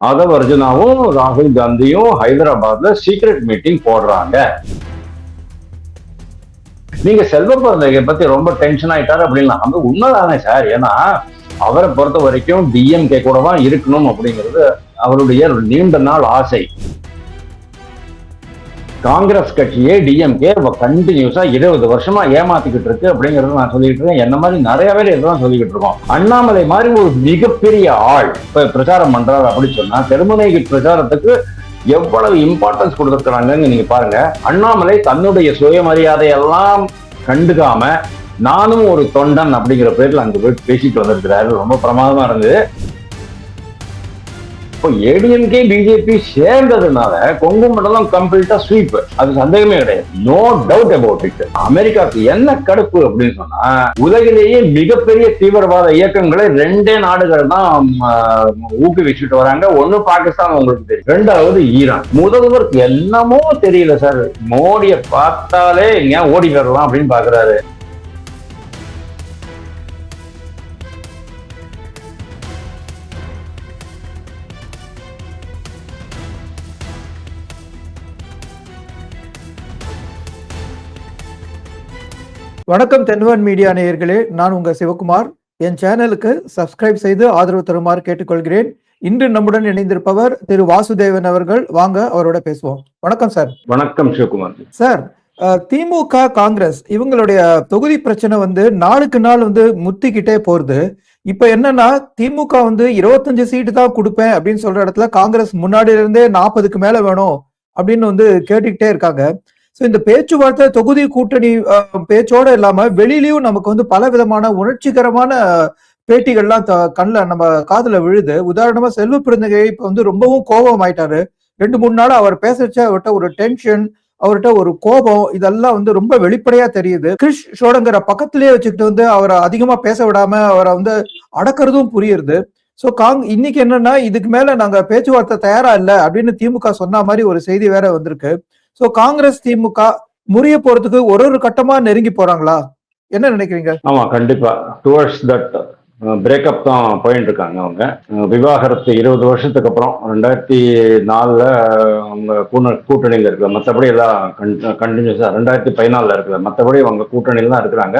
ஆதவ் அர்ஜுனாவும் ராகுல் காந்தியும் ஹைதராபாத்ல சீக்ரெட் மீட்டிங் போடுறாங்க. நீங்க செல்வ பிறந்தகை பத்தி ரொம்ப டென்ஷன் ஆயிட்டாரு அப்படின்னா வந்து உண்மைதானே சார். ஏன்னா அவரை பொறுத்த வரைக்கும் டிஎம்கே கூட தான் இருக்கணும் அப்படிங்கிறது அவருடைய நீண்ட நாள் ஆசை. காங்கிரஸ் கட்சியே டிஎம்கே கண்டினியூஸா 20 வருஷமா ஏமாத்திக்கிட்டு இருக்கு அப்படிங்கறத நான் சொல்லிட்டு இருக்கேன். என்ன மாதிரி நிறைய பேர் இதெல்லாம் சொல்லிக்கிட்டு இருக்கோம். அண்ணாமலை மாதிரி ஒரு மிகப்பெரிய ஆள் இப்ப பிரச்சாரம் பண்றாரு அப்படின்னு சொன்னா தெருமுனை பிரச்சாரத்துக்கு எவ்வளவு இம்பார்ட்டன்ஸ் கொடுத்துருக்காங்கன்னு நீங்க பாருங்க. அண்ணாமலை தன்னுடைய சுயமரியாதையெல்லாம் கண்டுக்காம நானும் ஒரு தொண்டன் அப்படிங்கிற பேர்ல அங்க போய் பேசிட்டு வந்திருக்கிறாரு. ரொம்ப பிரமாதமா இருந்தது. இப்போ ஏடிஎம்கே பிஜேபி சேர்ந்ததுனால கொங்கு மண்டலம் கம்ப்ளீட்டா ஸ்வீப், அது சந்தேகமே கிடையாது. No doubt about it. அமெரிக்காவுக்கு என்ன கடுப்பு அப்படின்னு சொன்னா உலகிலேயே மிகப்பெரிய தீவிரவாத இயக்கங்களை 2 நாடுகள் தான் ஊக்குவிச்சுட்டு வராங்க. ஒண்ணு பாகிஸ்தான் உங்களுக்கு தெரியும், 2வது ஈரான். முதல்வருக்கு என்னமோ தெரியல சார், மோடியை பார்த்தாலே எங்க ஓடி வரலாம் அப்படின்னு பாக்குறாரு. வணக்கம் தென்வன் மீடியா நேயர்களே, நான் உங்க சிவகுமார். என் சேனலுக்கு சப்ஸ்கிரைப் செய்து ஆதரவு தருமாறு கேட்டுக்கொள்கிறேன். இன்று நம்முடன் இணைந்திருப்பவர் திரு வாசுதேவன் அவர்கள். வாங்க அவரோட பேசுவோம். வணக்கம் சார். வணக்கம் சிவகுமார் சார். திமுக காங்கிரஸ் இவங்களுடைய தொகுதி பிரச்சனை நாளுக்கு நாள் முத்திக்கிட்டே போறது. இப்ப என்னன்னா திமுக 25 சீட்டு தான் கொடுப்பேன் அப்படின்னு சொல்ற இடத்துல காங்கிரஸ் முன்னாடியில இருந்தே 40க்கு மேல வேணும் அப்படின்னு கேட்டுக்கிட்டே இருக்காங்க. இந்த பேச்சுவார்த்தை தொகுதி கூட்டணி பேச்சோட இல்லாம வெளியிலயும் நமக்கு பல விதமான உணர்ச்சிகரமான பேட்டிகள்லாம் கண்ணில் நம்ம காதுல விழுது. உதாரணமா செல்வ பிறந்தகை இப்ப ரொம்பவும் கோபம் ஆயிட்டாரு. 2-3 நாள் அவர் பேசச்ச அவர்கிட்ட ஒரு டென்ஷன், அவர்கிட்ட ஒரு கோபம், இதெல்லாம் ரொம்ப வெளிப்படையா தெரியுது. கிரிஷ் ஷோடங்கரை பக்கத்திலேயே வச்சுக்கிட்டு அவரை அதிகமா பேச விடாம அவரை அடக்கிறதும் புரியுது. இன்னைக்கு என்னன்னா இதுக்கு மேல நாங்க பேச்சுவார்த்தை தயாரா இல்ல அப்படின்னு திமுக சொன்ன மாதிரி ஒரு செய்தி வேற வந்திருக்கு. காங்கிரஸ் திமுக முறிய போறதுக்கு ஒரு கட்டமா நெருங்கி போறாங்களா? என்ன நினைக்கிறீங்க? ஆமா, கண்டிப்பா டுவர்ட்ஸ் தட் பிரேக்கப் தான் போயிட்டு இருக்காங்க. அவங்க விவாகரத்து 20 வருஷத்துக்கு அப்புறம் 2004 அவங்க கூட்டணியில இருக்கிற, மற்றபடி எல்லாம் கண்டினியூஸா 2014 இருக்கிற, மற்றபடி அவங்க கூட்டணியில தான் இருக்கிறாங்க.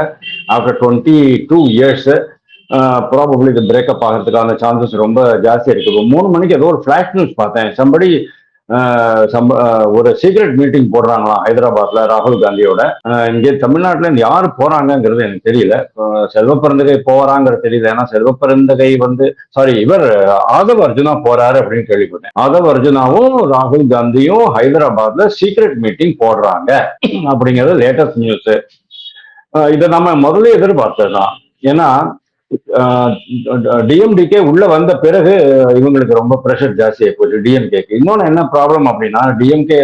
ஆஃப்டர் 22 இயர்ஸ் ப்ராபபிளி இது பிரேக்கப் ஆகிறதுக்கான சான்சஸ் ரொம்ப ஜாஸ்தி இருக்கு. 3 மணிக்கு ஏதோ ஒரு ஃபிளாஷ் நியூஸ் பார்த்தேன். சம்படி ஒரு சீக்ரெட் மீட்டிங் போடுறாங்களாம் ஹைதராபாத்ல ராகுல் காந்தியோட. இங்கே தமிழ்நாட்டுல யாரு போறாங்கிறது எனக்கு தெரியல. செல்வ பிறந்தகை போறாங்கிறது தெரியல. ஏன்னா செல்வ பிறந்தகை இவர் ஆதவ் அர்ஜுனா போறாரு அப்படின்னு கேள்விப்பட்டேன். ஆதவ் அர்ஜுனாவும் ராகுல் காந்தியும் ஹைதராபாத்ல சீக்ரெட் மீட்டிங் போடுறாங்க அப்படிங்கிறது லேட்டஸ்ட் நியூஸ். இதை நம்ம முதல்ல எதிர்பார்த்ததுதான். ஏன்னா டிஎம்டிகே உள்ள வந்த பிறகு இவங்களுக்கு ரொம்ப பிரஷர் ஜாஸ்தி போச்சு டிஎம்கேக்கு. இன்னொன்னு என்ன ப்ராப்ளம் அப்படின்னா, டிஎம்கே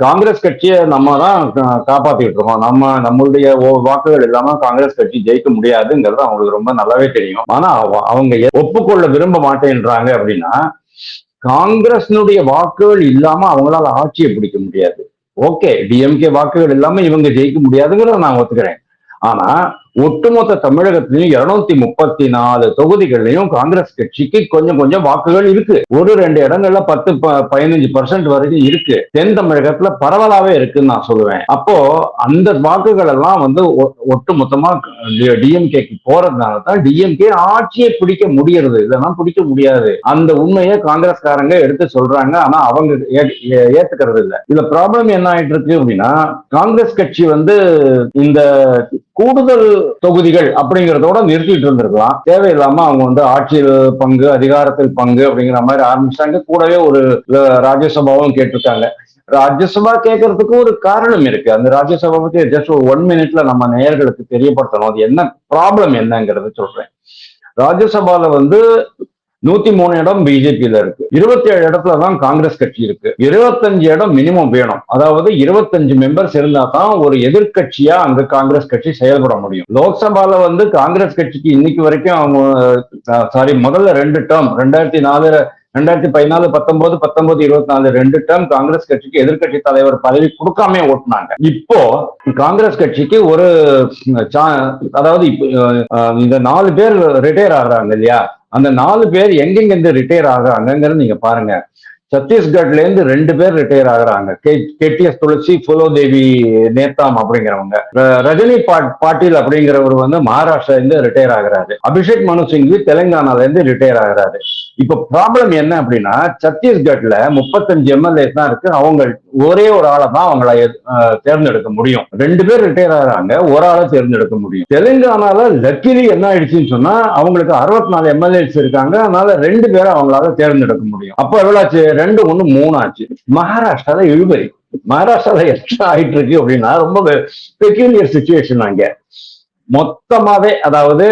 காங்கிரஸ் கட்சியை நம்ம தான் காப்பாத்திட்டு இருக்கோம். நம்மளுடைய வாக்குகள் இல்லாம காங்கிரஸ் கட்சி ஜெயிக்க முடியாதுங்கிறது அவங்களுக்கு ரொம்ப நல்லாவே தெரியும். ஆனா அவங்க ஒப்புக்கொள்ள விரும்ப மாட்டேன்றாங்க. அப்படின்னா காங்கிரஸ்னுடைய வாக்குகள் இல்லாம அவங்களால ஆட்சியை பிடிக்க முடியாது. ஓகே, டிஎம்கே வாக்குகள் இல்லாம இவங்க ஜெயிக்க முடியாதுங்கிறத நான் ஒத்துக்கிறேன். ஆனா ஒட்டுமொத்த தமிழகத்திலையும் 234 தொகுதிகள்லையும் காங்கிரஸ் கட்சிக்கு கொஞ்சம் வாக்குகள் இருக்கு. 1-2 இடங்கள்ல 10-15% வரைக்கும் இருக்கு. தென் தமிழகத்துல பரவலாவே இருக்குன்னு நான் சொல்லுவேன். அப்போ அந்த வாக்குகள் எல்லாம் ஒட்டு மொத்தமா டிஎம்கேக்கு போறதுனால தான் டிஎம்கே ஆட்சியை பிடிக்க முடியறது. இதெல்லாம் பிடிக்க முடியாது. அந்த உண்மையை காங்கிரஸ்காரங்க எடுத்து சொல்றாங்க. ஆனா அவங்க ஏத்துக்கிறது இல்லை. இதுல ப்ராப்ளம் என்ன ஆயிட்டு இருக்கு அப்படின்னா, காங்கிரஸ் கட்சி இந்த கூடுதல் தொகுதிகள் அப்படிங்கறதோட நிறுத்திட்டு இருந்திருக்கலாம். தேவையில்லாம அவங்க ஆட்சியில் பங்கு, அதிகாரத்தில் பங்கு அப்படிங்கிற மாதிரி ஆரம்பிச்சாங்க. கூடவே ஒரு ராஜ்யசபாவும் கேட்டிருக்காங்க. ராஜ்யசபா கேட்கறதுக்கு ஒரு காரணம் இருக்கு. அந்த ராஜ்யசபா பத்தி ஜஸ்ட் ஒரு 1 மினிட்ல நம்ம நேயர்களுக்கு தெரியப்படுத்தணும். அது என்ன ப்ராப்ளம் என்னங்கிறது சொல்றேன். ராஜ்யசபால 103 இடம் பிஜேபியில இருக்கு. 27 இடத்துலதான் காங்கிரஸ் கட்சி இருக்கு. 25 இடம் மினிமம் வேணும். அதாவது 25 மெம்பர்ஸ் இருந்தா தான் ஒரு எதிர்கட்சியா அங்க காங்கிரஸ் கட்சி செயல்பட முடியும். லோக்சபால காங்கிரஸ் கட்சிக்கு இன்னைக்கு வரைக்கும் அவங்க முதல்ல 2 டேர்ம் 2014, 2014, 19, 24 2 டேர்ம் காங்கிரஸ் கட்சிக்கு எதிர்கட்சி தலைவர் பதவி கொடுக்காம ஓட்டுனாங்க. இப்போ காங்கிரஸ் கட்சிக்கு ஒரு அதாவது இந்த 4 பேர் ரிட்டையர் ஆகுறாங்க இல்லையா, அந்த 4 பேர் எங்கெங்க இருந்து ரிட்டையர் ஆகுறாங்கிறது நீங்க பாருங்க. சத்தீஸ்கட்ல இருந்து 2 பேர் ரிட்டையர் ஆகுறாங்க. கேடிஎஸ் துளசி, புலோதேவி நேதாம் அப்படிங்கிறவங்க. ரஜினி பாட்டீல் அப்படிங்கிறவர் வந்து மகாராஷ்டிரா இருந்து ரிட்டையர் ஆகுறாரு. அபிஷேக் மனு சிங்வி தெலுங்கானால இருந்து ரிட்டையர் ஆகுறாரு. இப்ப ப்ராப்ளம் என்ன அப்படின்னா, சத்தீஸ்கட்ல 35 எம்எல்ஏஸ் தான் இருக்கு. அவங்க ஒரே ஒரு ஆளை தான் அவங்கள தேர்ந்தெடுக்க முடியும். 2 பேர் ரிட்டையர் ஆகிறாங்க, ஒரு ஆளை தேர்ந்தெடுக்க முடியும். தெலுங்கானால லக்கிலி என்ன ஆயிடுச்சுன்னு சொன்னா, அவங்களுக்கு 64 எம்எல்ஏஸ் இருக்காங்க. அதனால 2 பேரை அவங்களால தேர்ந்தெடுக்க முடியும். அப்ப எவ்வளவு ஆச்சு? 2 1 3 ஆச்சு. மகாராஷ்டிரால இழுபறி. மகாராஷ்டிரால என்ன ஆயிட்டு இருக்கு அப்படின்னா, ரொம்ப பெக்யூலியர் சிச்சுவேஷன் அங்க. மொத்தமாவே, அதாவது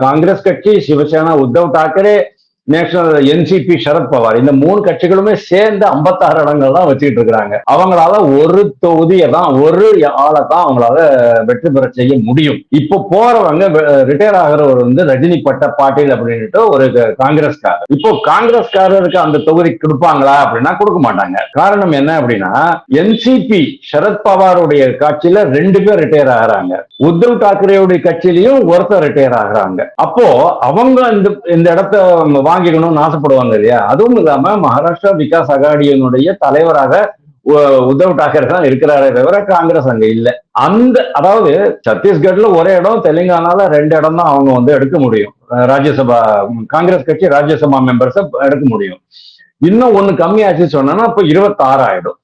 காங்கிரஸ் கட்சி, சிவசேனா உத்தவ் தாக்கரே, நேஷனல் என்சிபி சரத்பவார், இந்த 3 கட்சிகளுமே சேர்ந்து 56 இடங்கள் தான் வச்சுக்கிட்டு இருக்கிறாங்க. அவங்களால ஒரு தொகுதியை தான், ஒரு ஆளை தான் அவங்களால வெற்றி பெற செய்ய முடியும். இப்போ போறவங்க ரிட்டையர் ஆகிறவர் வந்து ரஜினி பாட்டீல் அப்படின்ட்டு ஒரு காங்கிரஸ்காரர். இப்போ காங்கிரஸ்காரருக்கு அந்த தொகுதி கொடுப்பாங்களா அப்படின்னா கொடுக்க மாட்டாங்க. காரணம் என்ன அப்படின்னா, என்சிபி சரத்பவாருடைய கட்சியில 2 பேர் ரிட்டையர் ஆகிறாங்க. உத்தவ் தாக்கரேவுடைய கட்சியிலையும் ஒருத்தர் ரிட்டையர் ஆகுறாங்க. அப்போ அவங்க இந்த இடத்த வாங்கிக்கணும்னு ஆசைப்படுவாங்க இல்லையா? அதுவும் இல்லாம மகாராஷ்டிரா விகாஸ் அகாடியினுடைய தலைவராக உத்தவ் தாக்கரே தான் இருக்கிறாரே தவிர காங்கிரஸ் அங்க இல்ல. அதாவது சத்தீஸ்கட்ல ஒரே இடம், தெலுங்கானால 2 இடம் தான் அவங்க வந்து எடுக்க முடியும். ராஜ்யசபா காங்கிரஸ் கட்சி ராஜ்யசபா மெம்பர்ஸ் எடுக்க முடியும். இன்னும் ஒண்ணு கம்மியாச்சு சொன்னா இப்ப 26 ஆயிடும்.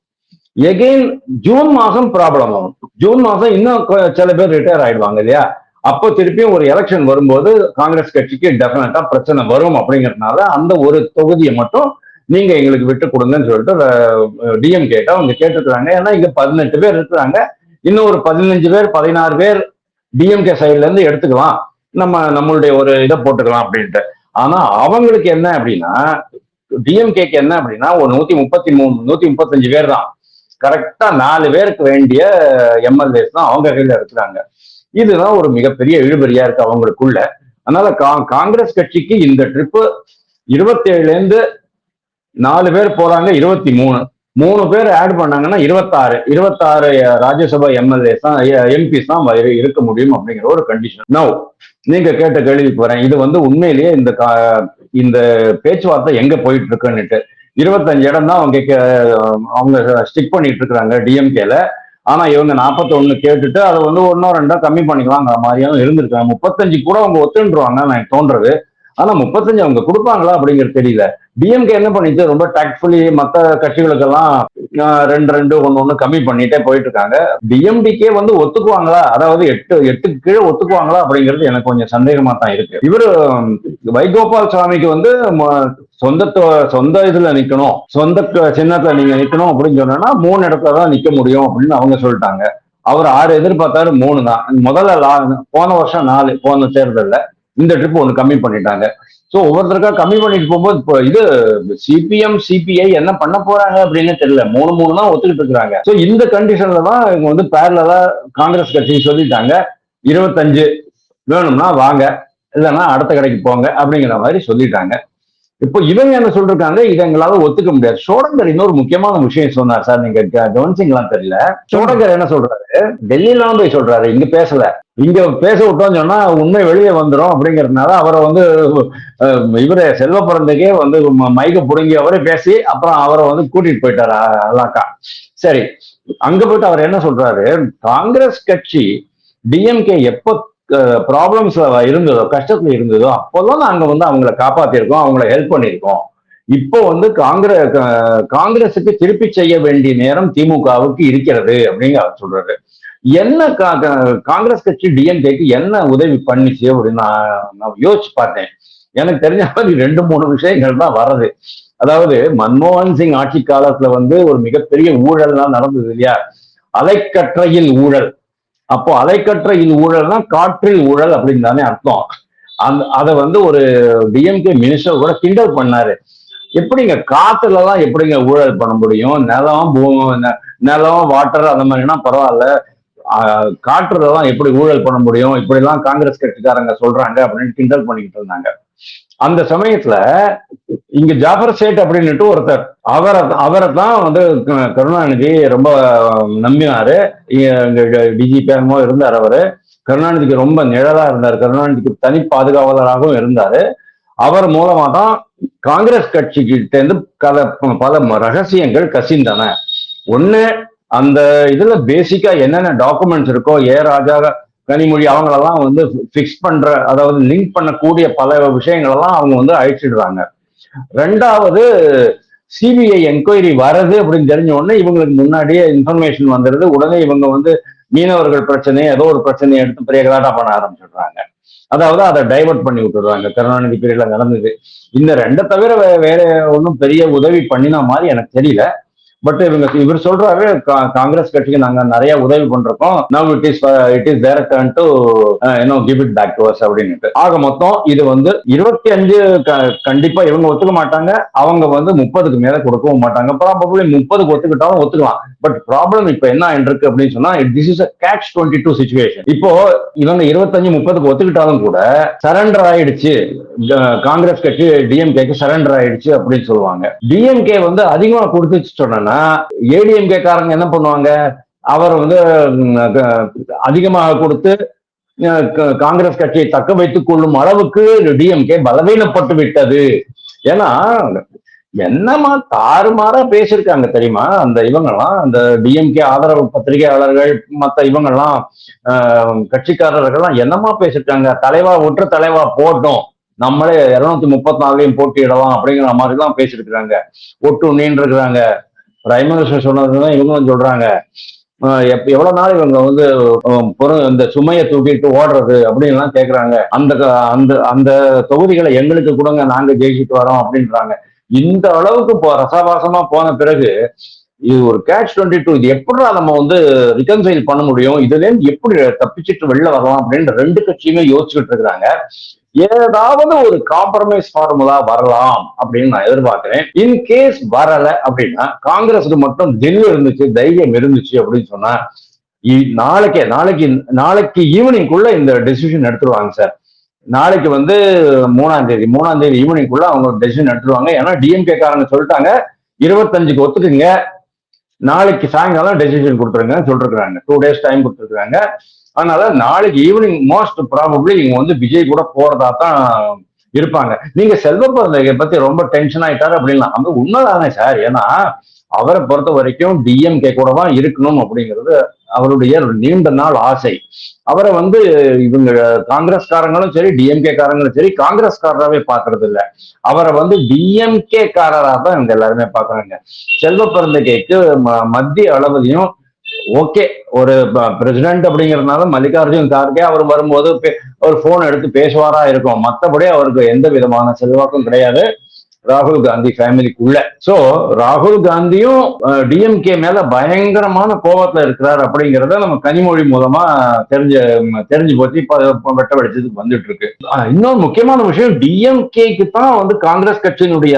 எகெயின் ஜூன் மாசம் ப்ராப்ளம் ஆகும். ஜூன் மாசம் இன்னும் சில பேர் ரிட்டையர் ஆயிடுவாங்க இல்லையா? அப்போ திருப்பியும் ஒரு எலெக்ஷன் வரும்போது காங்கிரஸ் கட்சிக்கு டெஃபினட்டா பிரச்சனை வரும். அப்படிங்கிறதுனால அந்த ஒரு தொகுதியை மட்டும் நீங்க எங்களுக்கு விட்டு கொடுங்கன்னு சொல்லிட்டு டிஎம் கேட்டா அவங்க கேட்டுக்கிறாங்க. ஏன்னா இங்க 18 பேர் இருக்கிறாங்க, இன்னும் ஒரு 15 பேர் 16 பேர் டிஎம்கே சைட்ல இருந்து எடுத்துக்கலாம், நம்மளுடைய ஒரு இதை போட்டுக்கலாம் அப்படின்ட்டு. ஆனா அவங்களுக்கு என்ன அப்படின்னா, டிஎம்கேக்கு என்ன அப்படின்னா, ஒரு 133 135 பேர் தான், கரெக்டா 4 பேருக்கு வேண்டிய எம்எல்ஏஸ் தான் அவங்க கையில இருக்கிறாங்க. இதுதான் ஒரு மிகப்பெரிய இழுபறியா இருக்கு அவங்களுக்குள்ள. அதனால காங்கிரஸ் கட்சிக்கு இந்த ட்ரிப்பு 27ல இருந்து 4 பேர் போறாங்க, 23 3 பேர் ஆட் பண்ணாங்கன்னா 26 ராஜ்யசபா எம்எல்ஏஸ் தான், எம்பிஸ் தான் இருக்க முடியும் அப்படிங்கிற ஒரு கண்டிஷன். நவ் நீங்க கேட்ட கேள்விக்கு வரேன். இது வந்து உண்மையிலேயே இந்த பேச்சுவார்த்தை எங்க போயிட்டு இருக்குன்னுட்டு 25 இடம் தான் அவங்க ஸ்டிக் பண்ணிட்டு இருக்கிறாங்க டிஎம்கேல. ஆனா இவங்க 41 கேட்டுட்டு அதை வந்து 1 2 கம்மி பண்ணிக்கலாங்கிற மாதிரியும் இருந்திருக்காங்க. 35 கூட அவங்க ஒத்துன்றுவாங்க எனக்கு தோன்றது. ஆனா 35 அவங்க கொடுப்பாங்களா அப்படிங்கிறது தெரியல. டிஎம்கே என்ன பண்ணிட்டு ரொம்ப டாக்ட்ஃபுல்லி மற்ற கட்சிகளுக்கெல்லாம் 2 2 1 கம்மி பண்ணிட்டே போயிட்டு இருக்காங்க. டிஎம்டிக்கே வந்து ஒத்துக்குவாங்களா, அதாவது 8 கீழே ஒத்துக்குவாங்களா அப்படிங்கிறது எனக்கு கொஞ்சம் சந்தேகமா தான் இருக்கு. இவரு வைகோபால் சாமிக்கு வந்து சொந்த இதுல நிக்கணும், சொந்த சின்னத்துல நீங்க நிக்கணும் அப்படின்னு சொன்னா 3 இடத்துல தான் நிக்க முடியும் அப்படின்னு அவங்க சொல்லிட்டாங்க. அவர் 6 எதிர்பார்த்தாரு, 3 தான். முதல்ல போன வருஷம் 4, போன தேர்தல்ல இந்த ட்ரிப் 1 கம்மி பண்ணிட்டாங்க. சோ ஒவ்வொருத்தருக்கா கம்மி பண்ணிட்டு போகும்போது இப்போ இது சிபிஎம் சிபிஐ என்ன பண்ண போறாங்க அப்படின்னு தெரியல. 3 தான் ஒத்துக்கிட்டு இருக்கிறாங்க. சோ இந்த கண்டிஷன்ல தான் இவங்க வந்து பேரலா காங்கிரஸ் கட்சி சொல்லிட்டாங்க, 25 வேணும்னா வாங்க, இல்லைன்னா அடுத்த கடைக்கு போங்க அப்படிங்கிற மாதிரி சொல்லிட்டாங்க. இப்போ இவங்க என்ன சொல்றாங்க, இதை எங்களால ஒத்துக்க முடியாது. சோடங்கர் இன்னொரு முக்கியமான விஷயம் சொன்னார் சார், நீங்க கவனிச்சிங்களான்னு தெரியல. சோடங்கர் என்ன சொல்றாரு, டெல்லியில போய் சொல்றாரு, இங்க பேசல. இங்க பேச விட்டோம்னு சொன்னா உண்மை வெளியே வந்துடும் அப்படிங்கிறதுனால அவரை வந்து இவரே செல்வ பிறந்தக்கே வந்து மைக்க புடுங்கி அவரே பேசி அப்புறம் அவரை வந்து கூட்டிட்டு போயிட்டாரு அல்லாக்கா. சரி, அங்க போயிட்டு அவர் என்ன சொல்றாரு, காங்கிரஸ் கட்சி டிஎம்கே எப்போ ப்ராப்ளம்ஸ் இருந்ததோ, கஷ்டத்துல இருந்ததோ அப்போதான் நாங்க வந்து அவங்களை காப்பாத்திருக்கோம், அவங்கள ஹெல்ப் பண்ணிருக்கோம். இப்போ வந்து காங்கிரஸுக்கு திருப்பி செய்ய வேண்டிய நேரம் திமுகவுக்கு இருக்கிறது அப்படிங்க அவர் சொல்றாரு. என்ன காங்கிரஸ் கட்சி டிஎம்கேக்கு என்ன உதவி பண்ணிச்சு அப்படின்னு நான் யோசிச்சு பார்த்தேன். எனக்கு தெரிஞ்ச மாதிரி 2-3 விஷயங்கள் தான் வருது. அதாவது மன்மோகன் சிங் ஆட்சி காலத்துல வந்து ஒரு மிகப்பெரிய ஊழல்லாம் நடந்தது இல்லையா, அலைக்கற்றையில் ஊழல். அப்போ அலைக்கற்றையில் ஊழல்னா காற்றில் ஊழல் அப்படின்னு தானே அர்த்தம். அதை வந்து ஒரு டிஎம்கே மினிஸ்டர் கூட கிண்டல் பண்ணாரு. எப்படிங்க காத்துல எல்லாம் எப்படிங்க ஊழல் பண்ண முடியும், நிலம் வாட்டர் அந்த மாதிரினா பரவாயில்ல, காற்றுலதான் எப்படி ஊழல் பண்ண முடியும், இப்படி எல்லாம் காங்கிரஸ் கட்சிக்காரங்க சொல்றாங்க அப்படின்னு கிண்டல் பண்ணிக்கிட்டு இருந்தாங்க. அந்த சமயத்துல இங்க ஜாஃபர் சேட் அப்படின்னுட்டு ஒருத்தர், அவரை தான் வந்து கருணாநிதி ரொம்ப நம்பினாரு. டிஜிபி இருந்தார் அவரு. கருணாநிதிக்கு ரொம்ப நிழலா இருந்தார், கருணாநிதிக்கு தனி பாதுகாவலராகவும் இருந்தாரு. அவர் மூலமா தான் காங்கிரஸ் கட்சிகிட்ட இருந்து பல ரகசியங்கள் கசிந்தன. ஒண்ணு, அந்த இதுல பேசிக்கா என்னென்ன டாக்குமெண்ட்ஸ் இருக்கோ, ராஜா, கனிமொழி அவங்களெல்லாம் வந்து பிக்ஸ் பண்ற, அதாவது லிங்க் பண்ணக்கூடிய பல விஷயங்கள் எல்லாம் அவங்க வந்து அழிச்சிடுறாங்க. ரெண்டாவது, சிபிஐ என்கொயரி வருது அப்படின்னு தெரிஞ்ச உடனே இவங்களுக்கு முன்னாடியே இன்ஃபர்மேஷன் வந்துடுது. உடனே இவங்க வந்து மீனவர்கள் பிரச்சனை, ஏதோ ஒரு பிரச்சனையை எடுத்து பெரிய கலாட்டா பண்ண ஆரம்பிச்சிடுறாங்க. அதாவது அதை டைவர்ட் பண்ணி விட்டுடுறாங்க. கருணாநிதி பீரியட்ல நடந்தது. இந்த ரெண்டை தவிர வேற ஒன்றும் பெரிய உதவி பண்ணின மாதிரி எனக்கு தெரியல. பட் இவர் சொல்றாரு, காங்கிரஸ் கட்சிக்கு நாங்க நிறைய உதவி பண்றோம், now it is their turn to give it back to us அப்படின்னு. ஆக மொத்தம் இது வந்து 25 கண்டிப்பா இவங்க ஒத்துக்க மாட்டாங்க. அவங்க வந்து 30க்கு மேல கொடுக்கவும் மாட்டாங்க. ப்ராபபிளி 30க்கு ஒத்துக்கிட்டாலும் ஒத்துக்கலாம். பட் ப்ராப்ளம் இப்ப என்ன இருக்கு அப்படின்னு சொன்னா, this is a catch-22 situation. இப்போ இவங்க 25-30க்கு ஒத்துக்கிட்டாலும் கூட சரண்டர் ஆயிடுச்சு, காங்கிரஸ் கட்சி டிஎம்கேக்கு சரண்டர் ஆயிடுச்சு அப்படின்னு சொல்லுவாங்க. டிஎம்கே வந்து அதிகமா கொடுத்துச்சு சொன்னா ஏடிஎம்கே காரங்க என்ன பண்ணுவாங்க, அவர் வந்து அதிகமாக கொடுத்து காங்கிரஸ் கட்சியை தக்க வைத்துக் கொள்ளும் அளவுக்கு டிஎம்கே பலவீனப்பட்டு விட்டது. ஏன்னா என்னமா தாறுமாறா பேசியிருக்காங்க தெரியுமா அந்த இவங்கெல்லாம், அந்த டிஎம்கே ஆதரவு பத்திரிகையாளர்கள், மற்ற இவங்கெல்லாம் கட்சிக்காரர்கள்லாம் என்னமா பேசியிருக்காங்க. தலைவா ஒற்று தலைவா போட்டோம், நம்மளே 234 போட்டியிடலாம் அப்படிங்கிற மாதிரி தான் பேசியிருக்கிறாங்க. ஒட்டு நீண்டு இருக்கிறாங்க. பிரைம் மினிஸ்டர் சொன்னதுதான் இவங்களும் சொல்றாங்க. எவ்வளவு நாள் இவங்க வந்து இந்த சுமையை தூக்கிட்டு ஓடுறது அப்படின்னு கேக்குறாங்க. அந்த அந்த அந்த தொகுதிகளை எங்களுக்கு கொடுங்க, நாங்க ஜெயிச்சுட்டு வரோம் அப்படின்றாங்க. இந்த அளவுக்கு ரசவாசமா போன பிறகு இது ஒரு catch-22. இது எப்படி நம்ம வந்து ரிகன்சைல் பண்ண முடியும், இதுல இருந்து எப்படி தப்பிச்சுட்டு வெளில வரலாம் அப்படின்னு ரெண்டு கட்சியுமே யோசிச்சுட்டு இருக்கிறாங்க. ஏதாவது ஒரு காம்ப்ரமைஸ் ஃபார்முலா வரலாம் அப்படின்னு நான் எதிர்பார்க்கிறேன். இன்கேஸ் வரல அப்படின்னா, காங்கிரஸுக்கு மட்டும் தில் இருந்துச்சு, தைரியம் இருந்துச்சு அப்படின்னு சொன்னா நாளைக்கு ஈவினிங்குள்ள இந்த டெசிஷன் எடுத்துருவாங்க சார். நாளைக்கு வந்து 3ஆம் தேதி ஈவினிங்குள்ள அவங்க டெசிஷன் எடுத்துருவாங்க. ஏன்னா டிஎம்கே காரங்க சொல்லிட்டாங்க 25க்கு ஒத்துக்குங்க, நாளைக்கு சாயங்காலம் டெசிஷன் கொடுத்துருங்க சொல்லிருக்காங்க. 2 days டைம் கொடுத்துருக்காங்க. அதனால நாளைக்கு ஈவினிங் மோஸ்ட் ப்ராபப்ளி இவங்க வந்து விஜய் கூட போறதா தான் இருப்பாங்க. நீங்க செல்வ பிறந்தகை பத்தி ரொம்ப டென்ஷன் ஆயிட்டாரு அப்படின்னா அந்த உண்மைதானே சார். ஏன்னா அவரை பொறுத்த வரைக்கும் டிஎம்கே கூட தான் இருக்கணும் அப்படிங்கிறது அவருடைய நீண்ட நாள் ஆசை. அவரை வந்து இவங்க காங்கிரஸ்காரங்களும் சரி, டிஎம்கே காரங்களும் சரி, காங்கிரஸ்காரராகவே பாக்குறது இல்லை. அவரை வந்து டிஎம்கே காரராக தான் இவங்க எல்லாருமே பாக்குறாங்க. செல்வ பிறந்தகைக்கு மத்திய அளவுலையும் ஓகே, ஒரு பிரசிடென்ட் அப்படிங்கிறதுனால மல்லிகார்ஜுன் கார்கே அவர் வரும்போது ஒரு போன் எடுத்து பேசுவாரா இருக்கும். மற்றபடி அவருக்கு எந்த விதமான செல்வாக்கும் கிடையாது ராகுல் காந்தி ஃபேமிலிக்குள்ள. சோ ராகுல் காந்தியும் டிஎம்கே மேல பயங்கரமான கோபத்துல இருக்கிறார் அப்படிங்கிறத நம்ம கனிமொழி மூலமா தெரிஞ்சு போச்சு. இப்ப வெட்ட வெடிச்சதுக்கு வந்துட்டு இருக்கு. இன்னொரு முக்கியமான விஷயம், டிஎம்கேக்கு தான் வந்து காங்கிரஸ் கட்சியினுடைய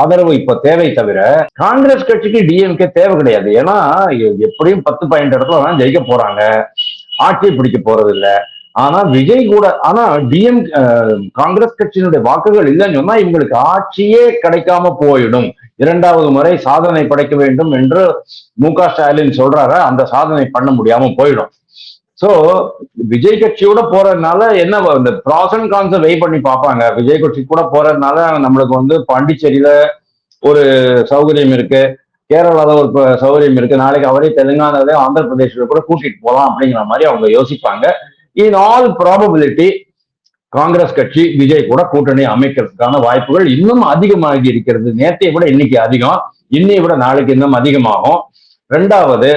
ஆதரவு இப்ப தேவை தவிர காங்கிரஸ் கட்சிக்கு டிஎம்கே தேவை கிடையாது. ஏன்னா எப்படியும் 10-12 இடத்துல தான் ஜெயிக்க போறாங்க, ஆட்சியை பிடிக்க போறது இல்லை. ஆனா விஜய் கூட, ஆனா காங்கிரஸ் கட்சியினுடைய வாக்குகள் இல்லைன்னு சொன்னா இவங்களுக்கு ஆட்சியே கிடைக்காம போயிடும். 2வது முறை சாதனை படைக்க வேண்டும் என்று மு.க. ஸ்டாலின் சொல்றாரு. அந்த சாதனை பண்ண முடியாம போயிடும். சோ விஜய் கட்சியோட போறதுனால என்ன, இந்த ப்ராஸ் அண்ட் கான்ஸை வெயிட் பண்ணி பார்ப்பாங்க. விஜய் கட்சி கூட போறதுனால நம்மளுக்கு வந்து பாண்டிச்சேரியில ஒரு சௌகரியம் இருக்கு, கேரளால ஒரு சௌகரியம் இருக்கு, நாளைக்கு அவரே தெலுங்கானால ஆந்திர பிரதேசில கூட கூட்டிட்டு போகலாம் அப்படிங்கிற மாதிரி அவங்க யோசிப்பாங்க. இன் ஆல் ப்ராபபிலிட்டி காங்கிரஸ் கட்சி விஜய் கூட கூட்டணி அமைக்கிறதுக்கான வாய்ப்புகள் இன்னும் அதிகமாகி இருக்கிறது. நேற்றைய விட இன்னைக்கு அதிகம், இன்னைய விட நாளைக்கு இன்னும் அதிகமாகும். 2வது,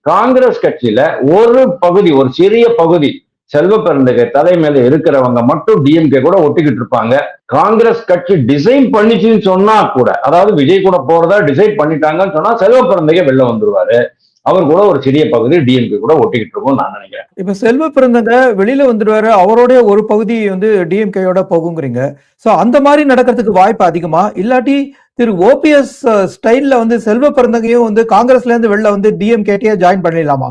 காங்கிரஸ் கட்சியில ஒரு சிறிய பகுதி செல்வ பிறந்தகை தலைமையில இருக்கிறவங்க மட்டும் டிஎம்கே கூட ஒட்டிக்கிட்டு இருப்பாங்க. காங்கிரஸ் கட்சி டிசைன் பண்ணிச்சுன்னு சொன்னா கூட, அதாவது விஜய் கூட போறதா டிசைட் பண்ணிட்டாங்கன்னு சொன்னா செல்வ பிறந்தகை வெளில வந்துருவாரு. அவர் கூட ஒரு சிறிய பகுதி டிஎம்கே கூட ஒட்டிக்கிட்டு இருக்கும் நான் நினைக்கிறேன். இப்ப செல்வ பிறந்தகை வெளியில வந்துடுவாரு, அவருடைய ஒரு பகுதி வந்து டிஎம்கேயோட போகுங்கிறீங்க. சோ அந்த மாதிரி நடக்கிறதுக்கு வாய்ப்பு அதிகமா, இல்லாட்டி திரு ஓபிஎஸ் ஸ்டைல்ல வந்து செல்வ பிறந்தகையும் வந்து காங்கிரஸ்ல இருந்து வெளில வந்து டிஎம்கே ஜாயின் பண்ணிடலாமா?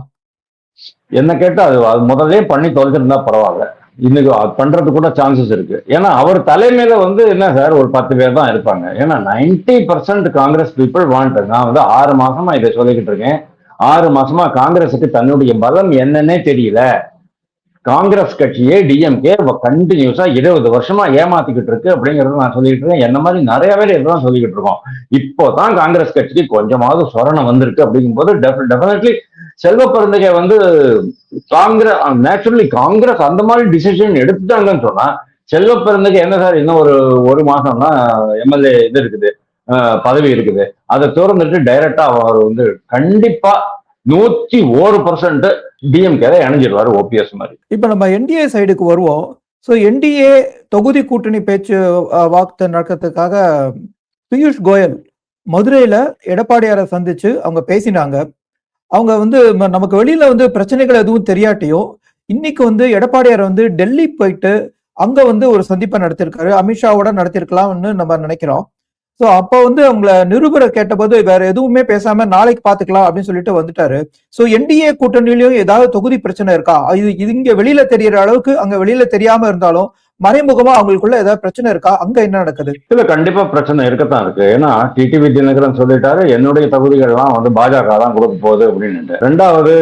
என்ன கேட்டா அது முதலே பண்ணி தொலைச்சிருந்தா பரவாயில்ல. இன்னைக்கு பண்றது கூட சான்சஸ் இருக்கு. ஏன்னா அவர் தலைமையில வந்து என்ன சார், ஒரு 10 பேர் தான் இருப்பாங்க. ஏன்னா 90% காங்கிரஸ் பீப்புள் வாண்ட். நான் வந்து 6 மாசமா இதை சொல்லிக்கிட்டு இருக்கேன். 6 மாசமா காங்கிரஸுக்கு தன்னுடைய பலம் என்னன்னே தெரியல. காங்கிரஸ் கட்சியே டிஎம்கே கண்டினியூஸா 20 வருஷமா ஏமாத்திக்கிட்டு இருக்கு அப்படிங்கறத நான் சொல்லிட்டு இருக்கேன். என்ன மாதிரி நிறைய பேர் இதுதான் சொல்லிக்கிட்டு இருக்கோம். இப்போதான் காங்கிரஸ் கட்சிக்கு கொஞ்சமாவது சொரணம் வந்திருக்கு அப்படிங்கும்போது டெஃபினெட்லி செல்வ பெருந்தகை வந்து நேச்சுரலி காங்கிரஸ் அந்த மாதிரி டிசிஷன் எடுத்துட்டாங்கன்னு சொன்னா, செல்வ பெருந்தகை என்ன சார் இன்னும் ஒரு மாசம்னா எம்எல்ஏ இது இருக்குது, பதவி இருக்குது, அதை திறந்துட்டு டைரக்டா அவர் வந்து கண்டிப்பா 101% டிஎம்கே இணைஞ்சிருவாரு ஓபிஎஸ் மாதிரி. இப்ப நம்ம என்டிஏ சைடுக்கு வருவோம். ஸோ என்டிஏ தொகுதி கூட்டணி பேச்சு வாக்கு நடக்கிறதுக்காக பியூஷ் கோயல் மதுரையில எடப்பாடியாரை சந்திச்சு அவங்க பேசினாங்க. அவங்க வந்து நமக்கு வெளியில வந்து பிரச்சனைகள் எதுவும் தெரியாட்டியும் இன்னைக்கு வந்து எடப்பாடியார் வந்து டெல்லி போயிட்டு அங்க வந்து ஒரு சந்திப்பை நடத்திருக்காரு. அமித்ஷாவோட நடத்திருக்கலாம்னு நம்ம நினைக்கிறோம். ஸோ அப்போ வந்து அவங்கள நிருபரை கேட்டபோது வேற எதுவுமே பேசாம நாளைக்கு பாத்துக்கலாம் அப்படின்னு சொல்லிட்டு வந்துட்டாரு. ஸோ என்டிஏ கூட்டணியிலயும் ஏதாவது தொகுதி பிரச்சனை இருக்கா? இது இங்க வெளியில தெரியற அளவுக்கு அங்க வெளியில தெரியாம இருந்தாலும் மறைமுகமா அவங்களுக்குள்ள ஏதாவது பிரச்சனை இருக்கா? அங்க என்ன நடக்குது? இல்ல கண்டிப்பா பிரச்சனை இருக்கத்தான் இருக்கு. ஏன்னா டிடிவி தினகரன் சொல்லிட்டாரு என்னுடைய தொகுதிகள்லாம் வந்து பாஜக தான் கொடுக்க போகுது அப்படின்னு. ரெண்டாவது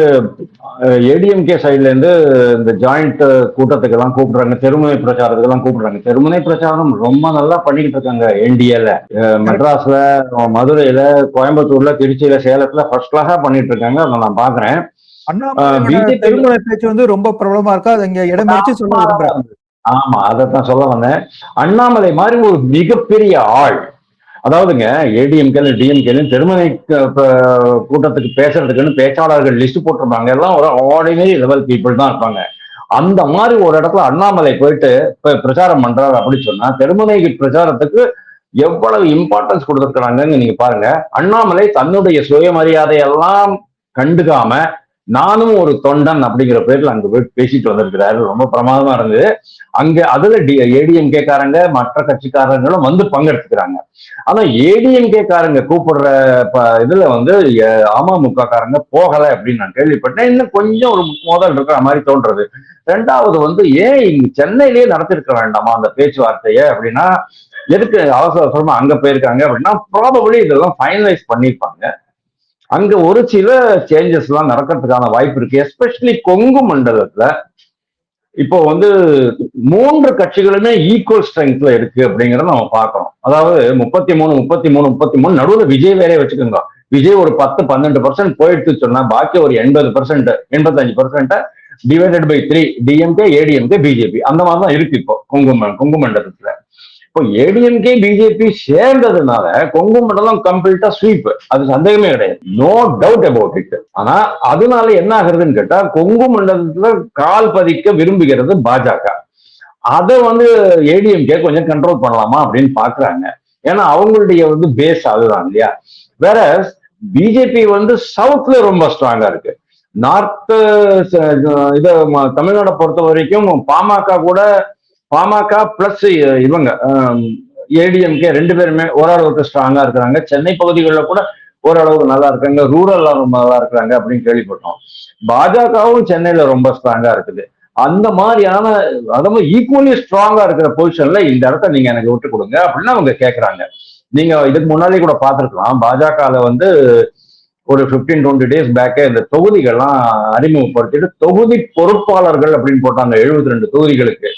ஏடிஎம்கே சைட்ல இருந்து இந்த ஜாயிண்ட் கூட்டத்துக்கு எல்லாம் கூப்பிடுறாங்க, தெருமுனை பிரச்சாரத்துக்கு எல்லாம் கூப்பிடுறாங்க. தெருமுனை பிரச்சாரம் ரொம்ப நல்லா பண்ணிக்கிட்டு இருக்காங்க என்டிஏல. மெட்ராஸ்ல, மதுரையில, கோயம்புத்தூர்ல, திருச்சியில, சேலத்துல ஃபர்ஸ்ட் கிளாஸா பண்ணிட்டு இருக்காங்க. அதை நான் பாக்குறேன். பிஜேபி தெருமுனை பேச்சு வந்து ரொம்ப பிரபலமா இருக்கா? அது இங்க இடம் எடுத்து சொல்ல விரும்புறேன். ஆமா, அதைத்தான் சொல்ல வந்தேன். அண்ணாமலை மாதிரி ஒரு மிகப்பெரிய ஆள், அதாவதுங்க ஏடிஎம்கே டிஎம்கே தெருமுனை கூட்டத்துக்கு பேசுறதுக்குன்னு பேச்சாளர்கள் லிஸ்ட் போட்டிருப்பாங்க. எல்லாம் ஒரு ஆர்டினரி லெவல் பீப்புள் தான் இருப்பாங்க. அந்த மாதிரி ஒரு இடத்துல அண்ணாமலை போயிட்டு பிரச்சாரம் பண்றாரு அப்படின்னு சொன்னா தெருமுனை பிரச்சாரத்துக்கு எவ்வளவு இம்பார்ட்டன்ஸ் கொடுத்துருக்காங்கன்னு நீங்க பாருங்க. அண்ணாமலை தன்னுடைய சுயமரியாதையெல்லாம் கண்டுக்காம நானும் ஒரு தொண்டன் அப்படிங்கிற பேர்ல அங்க போய் பேசிட்டு வந்திருக்கிறாரு. ரொம்ப பிரமாதமா இருந்தது. அங்க அதுல ஏடிஎம்கே காரங்க மற்ற கட்சிக்காரங்களும் வந்து பங்கெடுத்துக்கிறாங்க. ஆனா ஏடிஎம்கே காரங்க கூப்பிடுற இதுல வந்து அமமுக காரங்க போகல அப்படின்னு நான் கேள்விப்பட்டேன். இன்னும் கொஞ்சம் ஒரு மோதல் இருக்கிற மாதிரி தோன்றது. ரெண்டாவது வந்து ஏன் இங்க சென்னையிலேயே நடத்திருக்க வேண்டாமா அந்த பேச்சுவார்த்தைய அப்படின்னா, எதுக்கு அவசர அவசரமா அங்க போயிருக்காங்க அப்படின்னா, ப்ராபபிளி இதெல்லாம் ஃபைனலைஸ் பண்ணிருப்பாங்க. அங்க ஒரு சில சேஞ்சஸ் எல்லாம் நடக்கிறதுக்கான வாய்ப்பு இருக்கு. எஸ்பெஷலி கொங்கு மண்டலத்துல இப்போ வந்து 3 கட்சிகளுமே ஈக்குவல் ஸ்ட்ரெங்க்ல இருக்கு அப்படிங்கறத நம்ம பார்க்கறோம். அதாவது 33 நடுவுல விஜய் வேலையை வச்சுக்கோங்க. விஜய் ஒரு 10-12% போயிட்டு சொன்னா பாக்கி ஒரு 80% 85% divided by 3 DMK, ADMK, BJP அந்த மாதிரிதான் இருக்கு இப்போ கொங்கு மண்டலத்துல. இப்போ ஏடிஎம்கே பிஜேபி சேர்ந்ததுனால கொங்கு மண்டலம் கம்ப்ளீட்டா ஸ்வீப், அது சந்தேகமே கிடையாது, நோ டவுட் அபவுட் இட். ஆனா அதனால என்ன ஆகுறதுன்னு கேட்டா கொங்கு மண்டலத்துல கால் பதிக்க விரும்புகிறது பாஜக. அதை வந்து ஏடிஎம்கே கொஞ்சம் கண்ட்ரோல் பண்ணலாமா அப்படின்னு பாக்குறாங்க. ஏன்னா அவங்களுடைய வந்து பேஸ் அதுதான் இல்லையா. வேற பிஜேபி வந்து சவுத்ல ரொம்ப ஸ்ட்ராங்கா இருக்கு. நார்த் இத தமிழ்நாடை பொறுத்த வரைக்கும் பாமக பிளஸ் இவங்க ஏடிஎம்கே 2 பேருமே ஓரளவுக்கு ஸ்ட்ராங்கா இருக்கிறாங்க. சென்னை பகுதிகளில் கூட ஓரளவுக்கு நல்லா இருக்காங்க, ரூரல் ரொம்ப நல்லா இருக்கிறாங்க அப்படின்னு கேள்விப்பட்டோம். பாஜகவும் சென்னையில ரொம்ப ஸ்ட்ராங்கா இருக்குது. அந்த மாதிரியான அதாவது ஈக்குவலி ஸ்ட்ராங்கா இருக்கிற பொசிஷன்ல இந்த இடத்த நீங்க எனக்கு விட்டு கொடுங்க அப்படின்னு அவங்க கேட்கறாங்க. நீங்க இதுக்கு முன்னாலே கூட பார்த்துருக்கலாம், பாஜகல வந்து ஒரு 15-20 டேஸ் பேக்கே இந்த தொகுதிகள்லாம் அறிமுகப்படுத்திட்டு தொகுதி பொறுப்பாளர்கள் அப்படின்னு போட்டாங்க 72 தொகுதிகளுக்கு.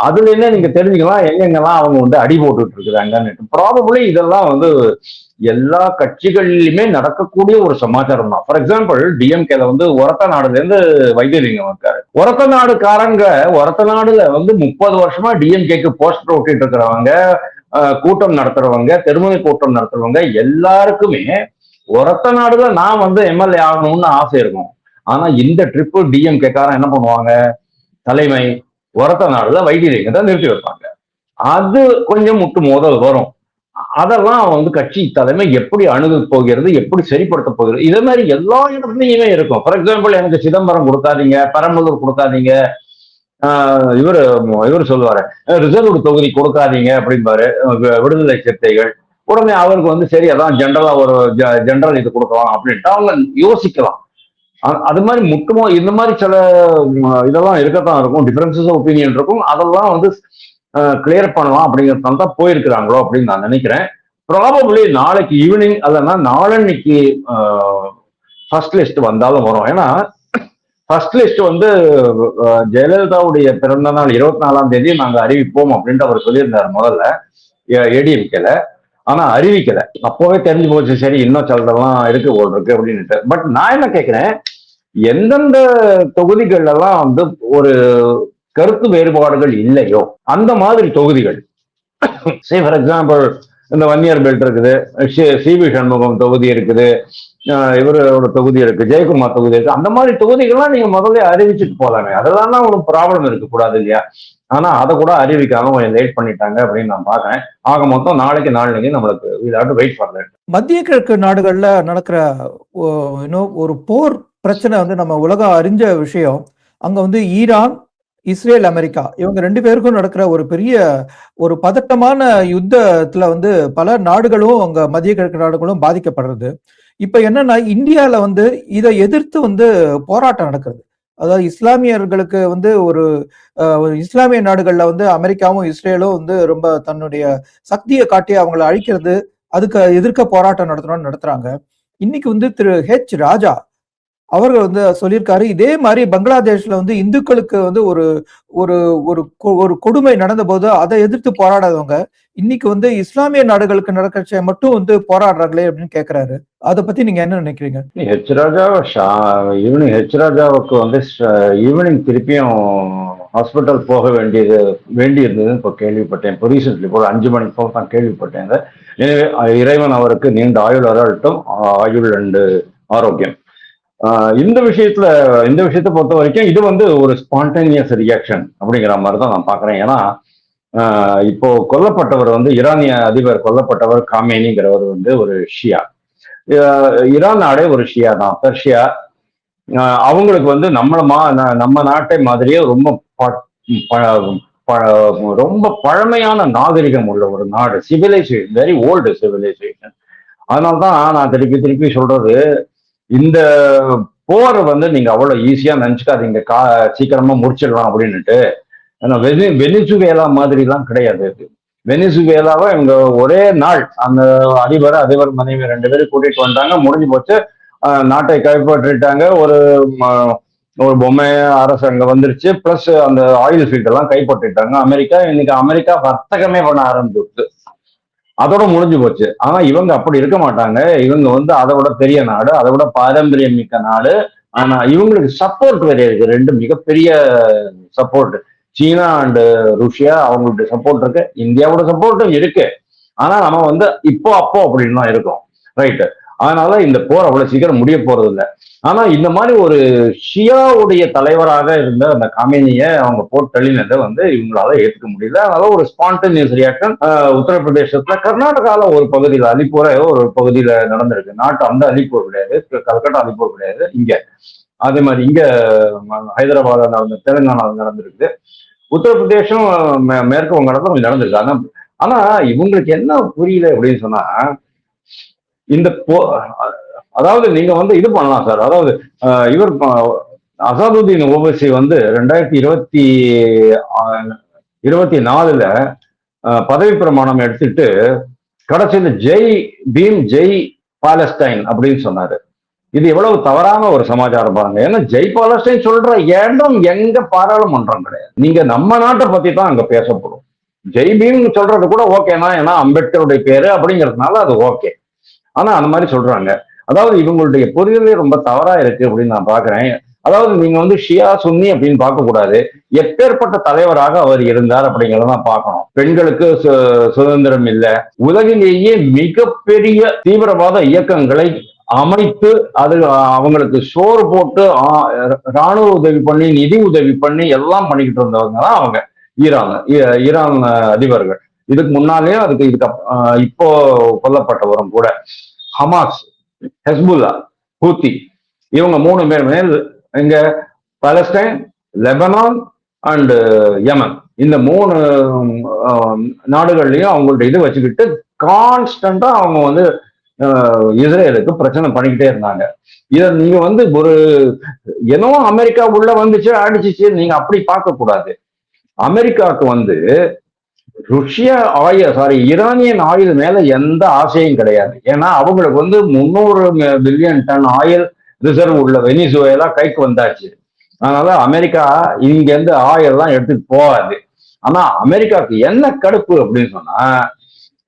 அதுல என்ன நீங்க தெரிஞ்சுக்கலாம் எங்கெங்கெல்லாம் அவங்க வந்து அடி போட்டுட்டு இருக்கிறாங்கன்னு. ப்ராபபிளி இதெல்லாம் வந்து எல்லா கட்சிகளிலுமே நடக்கக்கூடிய ஒரு சமாச்சாரம் தான். ஃபார் எக்ஸாம்பிள் டிஎம்கேல வந்து ஒரத்த நாடுல இருந்து வைத்தியலிங்கம் இருக்காரு. ஒரத்த நாடுல வந்து 30 வருஷமா டிஎம்கேக்கு போஸ்டர் ஓட்டிட்டு இருக்கிறவங்க, கூட்டம் நடத்துறவங்க, தெருமுனை கூட்டம் நடத்துறவங்க எல்லாருக்குமே ஒரத்த நாடுல நான் வந்து எம்எல்ஏ ஆகணும்னு ஆசை இருக்கும். ஆனா இந்த ட்ரிப்பு டிஎம்கே காரன் என்ன பண்ணுவாங்க, தலைமை ஒரத்த நாடுல வைத்தியலிங்கத்தை நிறுத்தி வைப்பாங்க. அது கொஞ்சம் முட்டு மோதல் வரும். அதெல்லாம் வந்து கட்சி தலைமை எப்படி அணுக போகிறது, எப்படி சரிப்படுத்த போகிறது, இதே மாதிரி எல்லா இடத்துலயுமே இருக்கும். ஃபார் எக்ஸாம்பிள் எனக்கு சிதம்பரம் கொடுக்காதீங்க, பெரம்பலூர் கொடுக்காதீங்க, இவர் சொல்லுவாரு ரிசர்வ் தொகுதி கொடுக்காதீங்க அப்படின்பாரு விடுதலை சிறுத்தைகள். உடனே அவருக்கு வந்து சரி அதான் ஜென்ரலா ஒரு ஜென்ரல் இது கொடுக்கலாம் அப்படின்ட்டு அவங்க யோசிக்கலாம். அது மாதிரி முட்டுமோ இந்த மாதிரி சில இதெல்லாம் இருக்கத்தான் இருக்கும், டிஃபரன்சஸ் ஆஃப் ஒப்பீனியன் இருக்கும். அதெல்லாம் வந்து கிளியர் பண்ணலாம் அப்படிங்கிறதுனால தான் போயிருக்கிறாங்களோ அப்படின்னு நான் நினைக்கிறேன். ப்ராபபிளி நாளைக்கு ஈவினிங் அல்லனா நாளன்னைக்கு ஃபர்ஸ்ட் லிஸ்ட் வந்தாலும் வரும். ஏன்னா ஃபர்ஸ்ட் லிஸ்ட் வந்து ஜெயலலிதாவுடைய பிறந்த நாள் 24ஆம் தேதி நாங்க அறிவிப்போம் அப்படின்ட்டு அவர் சொல்லியிருந்தார் முதல்ல ஏடிஎம்கேல. ஆனா அறிவிக்கல. அப்போவே தெரிஞ்சு போச்சு, சரி இன்னும் சிலதெல்லாம் இருக்கு போல் இருக்கு அப்படின்ட்டு. பட் நான் என்ன கேட்கிறேன், எந்தெந்த தொகுதிகள் எல்லாம் வந்து ஒரு கருத்து வேறுபாடுகள் இல்லையோ அந்த மாதிரி தொகுதிகள், சே ஃபார் எக்ஸாம்பிள் இந்த வன்னியர் பெல்ட் இருக்குது, சிவி சண்முகம் தொகுதி இருக்குது, இவரோட தொகுதி இருக்கு, ஜெயக்குமார் தொகுதி இருக்கு, அந்த மாதிரி தொகுதிகள்லாம் நீங்க முதல்ல அறிவிச்சுட்டு போலாமே, அதெல்லாம் ஒரு ப்ராப்ளம் இருக்க கூடாது இல்லையா? ஆனா அதை கூட அறிவிக்காம கொஞ்சம் லேட் பண்ணிட்டாங்க அப்படின்னு நான் பாக்குறேன். ஆக மொத்தம் நாளைக்கு நம்மளுக்கு வெயிட் ஃபார். மத்திய கிழக்கு நாடுகள்ல நடக்கிற ஒரு போர் பிரச்சனை வந்து நம்ம உலகம் அறிஞ்ச விஷயம். அங்க வந்து ஈரான், இஸ்ரேல், அமெரிக்கா இவங்க 2 பேருக்கும் நடக்கிற ஒரு பெரிய ஒரு பதட்டமான யுத்தத்துல வந்து பல நாடுகளும் அங்க மத்திய கிழக்கு நாடுகளும் பாதிக்கப்படுறது. இப்ப என்னன்னா இந்தியால வந்து இதை எதிர்த்து வந்து போராட்டம் நடக்குது. அதாவது இஸ்லாமியர்களுக்கு வந்து ஒரு இஸ்லாமிய நாடுகள்ல வந்து அமெரிக்காவும் இஸ்ரேலும் வந்து ரொம்ப தன்னுடைய சக்தியை காட்டி அவங்களை அழிக்கிறது, அதுக்கு எதிர்க்க போராட்டம் நடத்துறாங்க. இன்னைக்கு வந்து திரு ஹெச் ராஜா அவர்கள் வந்து சொல்லியிருக்காரு, இதே மாதிரி பங்களாதேஷ்ல வந்து இந்துக்களுக்கு வந்து ஒரு ஒரு ஒரு கொடுமை நடந்த போது அதை எதிர்த்து போராடாதவங்க இன்னைக்கு வந்து இஸ்லாமிய நாடுகளுக்கு நடக்கிறச்ச மட்டும் வந்து போராடுறாங்களே அப்படின்னு கேட்கிறாரு. அதை பத்தி நீங்க என்ன நினைக்கிறீங்க? ஹெச் ராஜா ஈவினிங் ஹெச் ராஜாவுக்கு வந்து ஈவினிங் திருப்பியும் ஹாஸ்பிட்டல் போக வேண்டியிருந்ததுன்னு இப்போ கேள்விப்பட்டேன். இப்போ ரீசென்ட்லி இப்போ 5 மணிக்கு போக தான் கேள்விப்பட்டேன். எனவே இறைவன் அவருக்கு நீண்ட ஆயுள் அருளட்டும், ஆயுள் அண்டு ஆரோக்கியம். இந்த விஷயத்தை பொறுத்த வரைக்கும் இது வந்து ஒரு ஸ்பான்டேனியஸ் ரியாக்ஷன் அப்படிங்கிற மாதிரி தான் நான் பாக்குறேன். ஏன்னா இப்போ கொல்லப்பட்டவர் வந்து ஈரானிய அதிபர் கொல்லப்பட்டவர் காமேனிங்கிறவர் வந்து ஒரு ஷியா. ஈரான் நாடே ஒரு ஷியா தான், பெர்ஷியா. அவங்களுக்கு வந்து நம்ம நாட்டை மாதிரியே ரொம்ப பழமையான நாகரிகம் உள்ள ஒரு நாடு, சிவிலைசேஷன், வெரி ஓல்டு சிவிலைசேஷன். அதனால்தான் நான் திருப்பி சொல்றது, இந்த போரை வந்து நீங்க அவ்வளவு ஈஸியா நினைச்சுக்காதீங்க, சீக்கிரமா முடிச்சிடலாம் அப்படின்னுட்டு. வெனிசுவேலா மாதிரி எல்லாம் கிடையாது. வெனிசுவேலாவை இவங்க ஒரே நாள் அந்த அதிபர் மனைவி 2 பேரும் கூட்டிட்டு வந்தாங்க, முடிஞ்சு போச்சு, நாட்டை கைப்பற்றிட்டாங்க. ஒரு பொம்மை அரசு அங்க வந்துருச்சு, பிளஸ் அந்த ஆயில் ஃபீல்ட் எல்லாம் கைப்பற்றிட்டாங்க அமெரிக்கா. இன்னைக்கு அமெரிக்கா வர்த்தகமே பண்ண ஆரம்பிச்சு, அதோட முடிஞ்சு போச்சு. ஆனா இவங்க அப்படி இருக்க மாட்டாங்க. இவங்க வந்து அதை விட பெரிய நாடு, அதை விட பாரம்பரியம் மிக்க நாடு. ஆனா இவங்களுக்கு சப்போர்ட் வேற இருக்கு, 2 மிகப்பெரிய சப்போர்ட், சீனா அண்ட் ருஷ்யா. அவங்களுடைய சப்போர்ட் இருக்கு, இந்தியாவோட சப்போர்ட்டும் இருக்கு. ஆனா நம்ம வந்து அப்போ அப்படின்னு தான் இருக்கோம், ரைட்டு. அதனால இந்த போர் அவ்வளவு சீக்கிரம் முடிய போறது இல்லை. ஆனா இந்த மாதிரி ஒரு ஷியாவுடைய தலைவராக இருந்த அந்த காமேனிய அவங்க போட்டு தள்ளினதை வந்து இவங்களால ஏற்றுக்க முடியல. அதனால ஒரு ஸ்பான்டேனியஸ் ரியாக்ஷன் உத்தரப்பிரதேசத்துல, கர்நாடகால ஒரு பகுதியில், அலிப்பூர ஒரு பகுதியில நடந்திருக்கு. நாட்டு அந்த அலிப்பூர் கிடையாது, கல்கட்டா அலிப்பூர் கிடையாது, இங்க அதே மாதிரி இங்க ஹைதராபாத் நடந்த, தெலுங்கானாவில் நடந்திருக்கு. உத்தரப்பிரதேசம் மேற்கு வங்காளத்துல கொஞ்சம் நடந்திருக்கு. ஆனா இவங்களுக்கு என்ன புரியல அப்படின்னு சொன்னா, இந்த அதாவது நீங்க வந்து இது பண்ணலாம் சார். அதாவது இவர் அசாதுதீன் ஓவைசி வந்து 2024 பதவி பிரமாணம் எடுத்துட்டு கடைசியில் ஜெய் பீம் ஜெய் பாலஸ்டைன் அப்படின்னு சொன்னாரு. இது எவ்வளவு தவறான ஒரு சமாச்சாரம் பாருங்க. ஏன்னா ஜெய் பாலஸ்டைன் சொல்ற இடம் எங்க பாராளுமன்றம் கிடையாது. நீங்க நம்ம நாட்டை பத்தி தான் அங்க பேசப்படும். ஜெய் பீம் சொல்றது கூட ஓகேனா, ஏன்னா அம்பேத்கருடைய பேரு அப்படிங்கிறதுனால அது ஓகே. ஆனா அந்த மாதிரி சொல்றாங்க. அதாவது இவங்களுடைய புரிதலே ரொம்ப தவறா இருக்கு அப்படின்னு நான் பாக்குறேன். அதாவது நீங்க வந்து ஷியா சுன்னி அப்படின்னு பார்க்க கூடாது, எப்பேற்பட்ட தலைவராக அவர் இருந்தார் அப்படிங்கிறத பார்க்கணும். பெண்களுக்கு சுதந்திரம் இல்லை, உலகிலேயே மிகப்பெரிய தீவிரவாத இயக்கங்களை அமைத்து அது அவங்களுக்கு சோறு போட்டு ராணுவ உதவி பண்ணி நிதி உதவி பண்ணி எல்லாம் பண்ணிக்கிட்டு இருந்தவங்க தான் அவங்க ஈரான் அதிபர்கள். இதுக்கு முன்னாலேயும் இதுக்கு இப்போ கொல்லப்பட்டவரும் கூட ஹமாஸ், ஹெஸ்புல்லா, ஹூத்தி, இவங்க 3 பேர் மேல் இங்க பாலஸ்டைன், லெபனான் அண்ட் யமன், இந்த 3 நாடுகள்லயும் அவங்களுடைய இது வச்சுக்கிட்டு கான்ஸ்டன்டா அவங்க வந்து இஸ்ரேலுக்கு பிரச்சனை பண்ணிக்கிட்டே இருந்தாங்க. இதை நீங்க வந்து ஒரு ஏதோ அமெரிக்கா உள்ள வந்துச்சு அடிச்சிச்சு நீங்க அப்படி பார்க்க கூடாது. அமெரிக்காவுக்கு வந்து ஈரானியன் ஆயில் மேல எந்த ஆசையும் கிடையாது. ஏன்னா அவங்களுக்கு வந்து 300 பில்லியன் டன் ஆயில் ரிசர்வ் உள்ள வெனிசுவேலா கைக்கு வந்தாச்சு. அதனால அமெரிக்கா இங்க இருந்து ஆயிரம் எடுத்துட்டு போகாது. ஆனா அமெரிக்காவுக்கு என்ன கடுப்பு அப்படின்னு சொன்னா,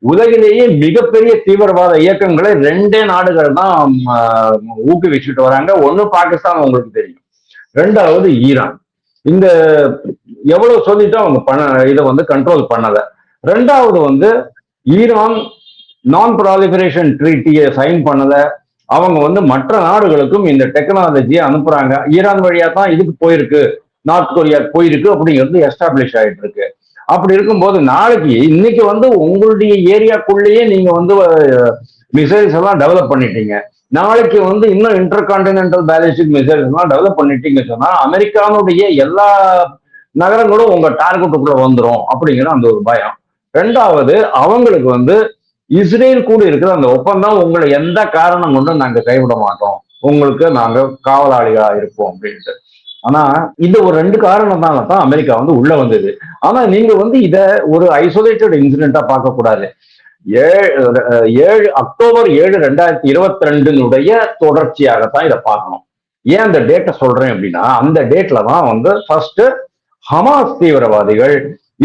உலகிலேயே மிகப்பெரிய தீவிரவாத இயக்கங்களை ரெண்டே நாடுகள் தான் ஊக்குவிச்சுட்டு வராங்க. ஒண்ணு பாகிஸ்தான், உங்களுக்கு தெரியும். ரெண்டாவது ஈரான். இந்த எவ்வளவு சொல்லிட்டு அவங்க இதை வந்து கண்ட்ரோல் பண்ணல. ரெண்டாவது வந்து ஈரான் நான் ப்ராலிபரேஷன் ட்ரீட்டியை சைன் பண்ணல. அவங்க வந்து மற்ற நாடுகளுக்கும் இந்த டெக்னாலஜியை அனுப்புறாங்க. ஈரான் வழியா தான் இதுக்கு போயிருக்கு, நார்த் கொரியாவுக்கு போயிருக்கு அப்படிங்கிறது எஸ்டாப்ளிஷ் ஆயிட்டு இருக்கு. அப்படி இருக்கும்போது நாளைக்கு இன்னைக்கு வந்து உங்களுடைய ஏரியாக்குள்ளேயே நீங்க வந்து மிசைல்ஸ் எல்லாம் டெவலப் பண்ணிட்டீங்க. நாளைக்கு வந்து இன்னும் இன்டர் கான்டினென்டல் பேலிஸ்டிக் மிசைல்ஸ் எல்லாம் டெவலப் பண்ணிட்டீங்க சொன்னா அமெரிக்கானுடைய எல்லா நகரங்களும் உங்க டார்கெட்டுக்குள்ள வந்துடும் அப்படிங்கிற அந்த ஒரு பயம். ரெண்டாவது, அவங்களுக்கு வந்து இஸ்ரேல் கூட இருக்கிற அந்த ஒப்பந்தம் உங்களை எந்த காரணம் கொண்டு நாங்க கைவிட மாட்டோம், உங்களுக்கு நாங்க காவலாளிகளா இருப்போம் அப்படின்ட்டு. ஆனா இந்த ஒரு ரெண்டு காரணத்தால தான் அமெரிக்கா வந்து உள்ள வந்தது. ஆனா நீங்க வந்து இத ஒரு ஐசோலேட்டட் இன்சிடென்டா பார்க்க கூடாது. 7 அக்டோபர் 7, 2022 தொடர்ச்சியாகத்தான் இதை பார்க்கணும். ஏன் அந்த டேட்டை சொல்றேன் அப்படின்னா, அந்த டேட்ல தான் வந்து ஃபர்ஸ்ட் ஹமாஸ் தீவிரவாதிகள்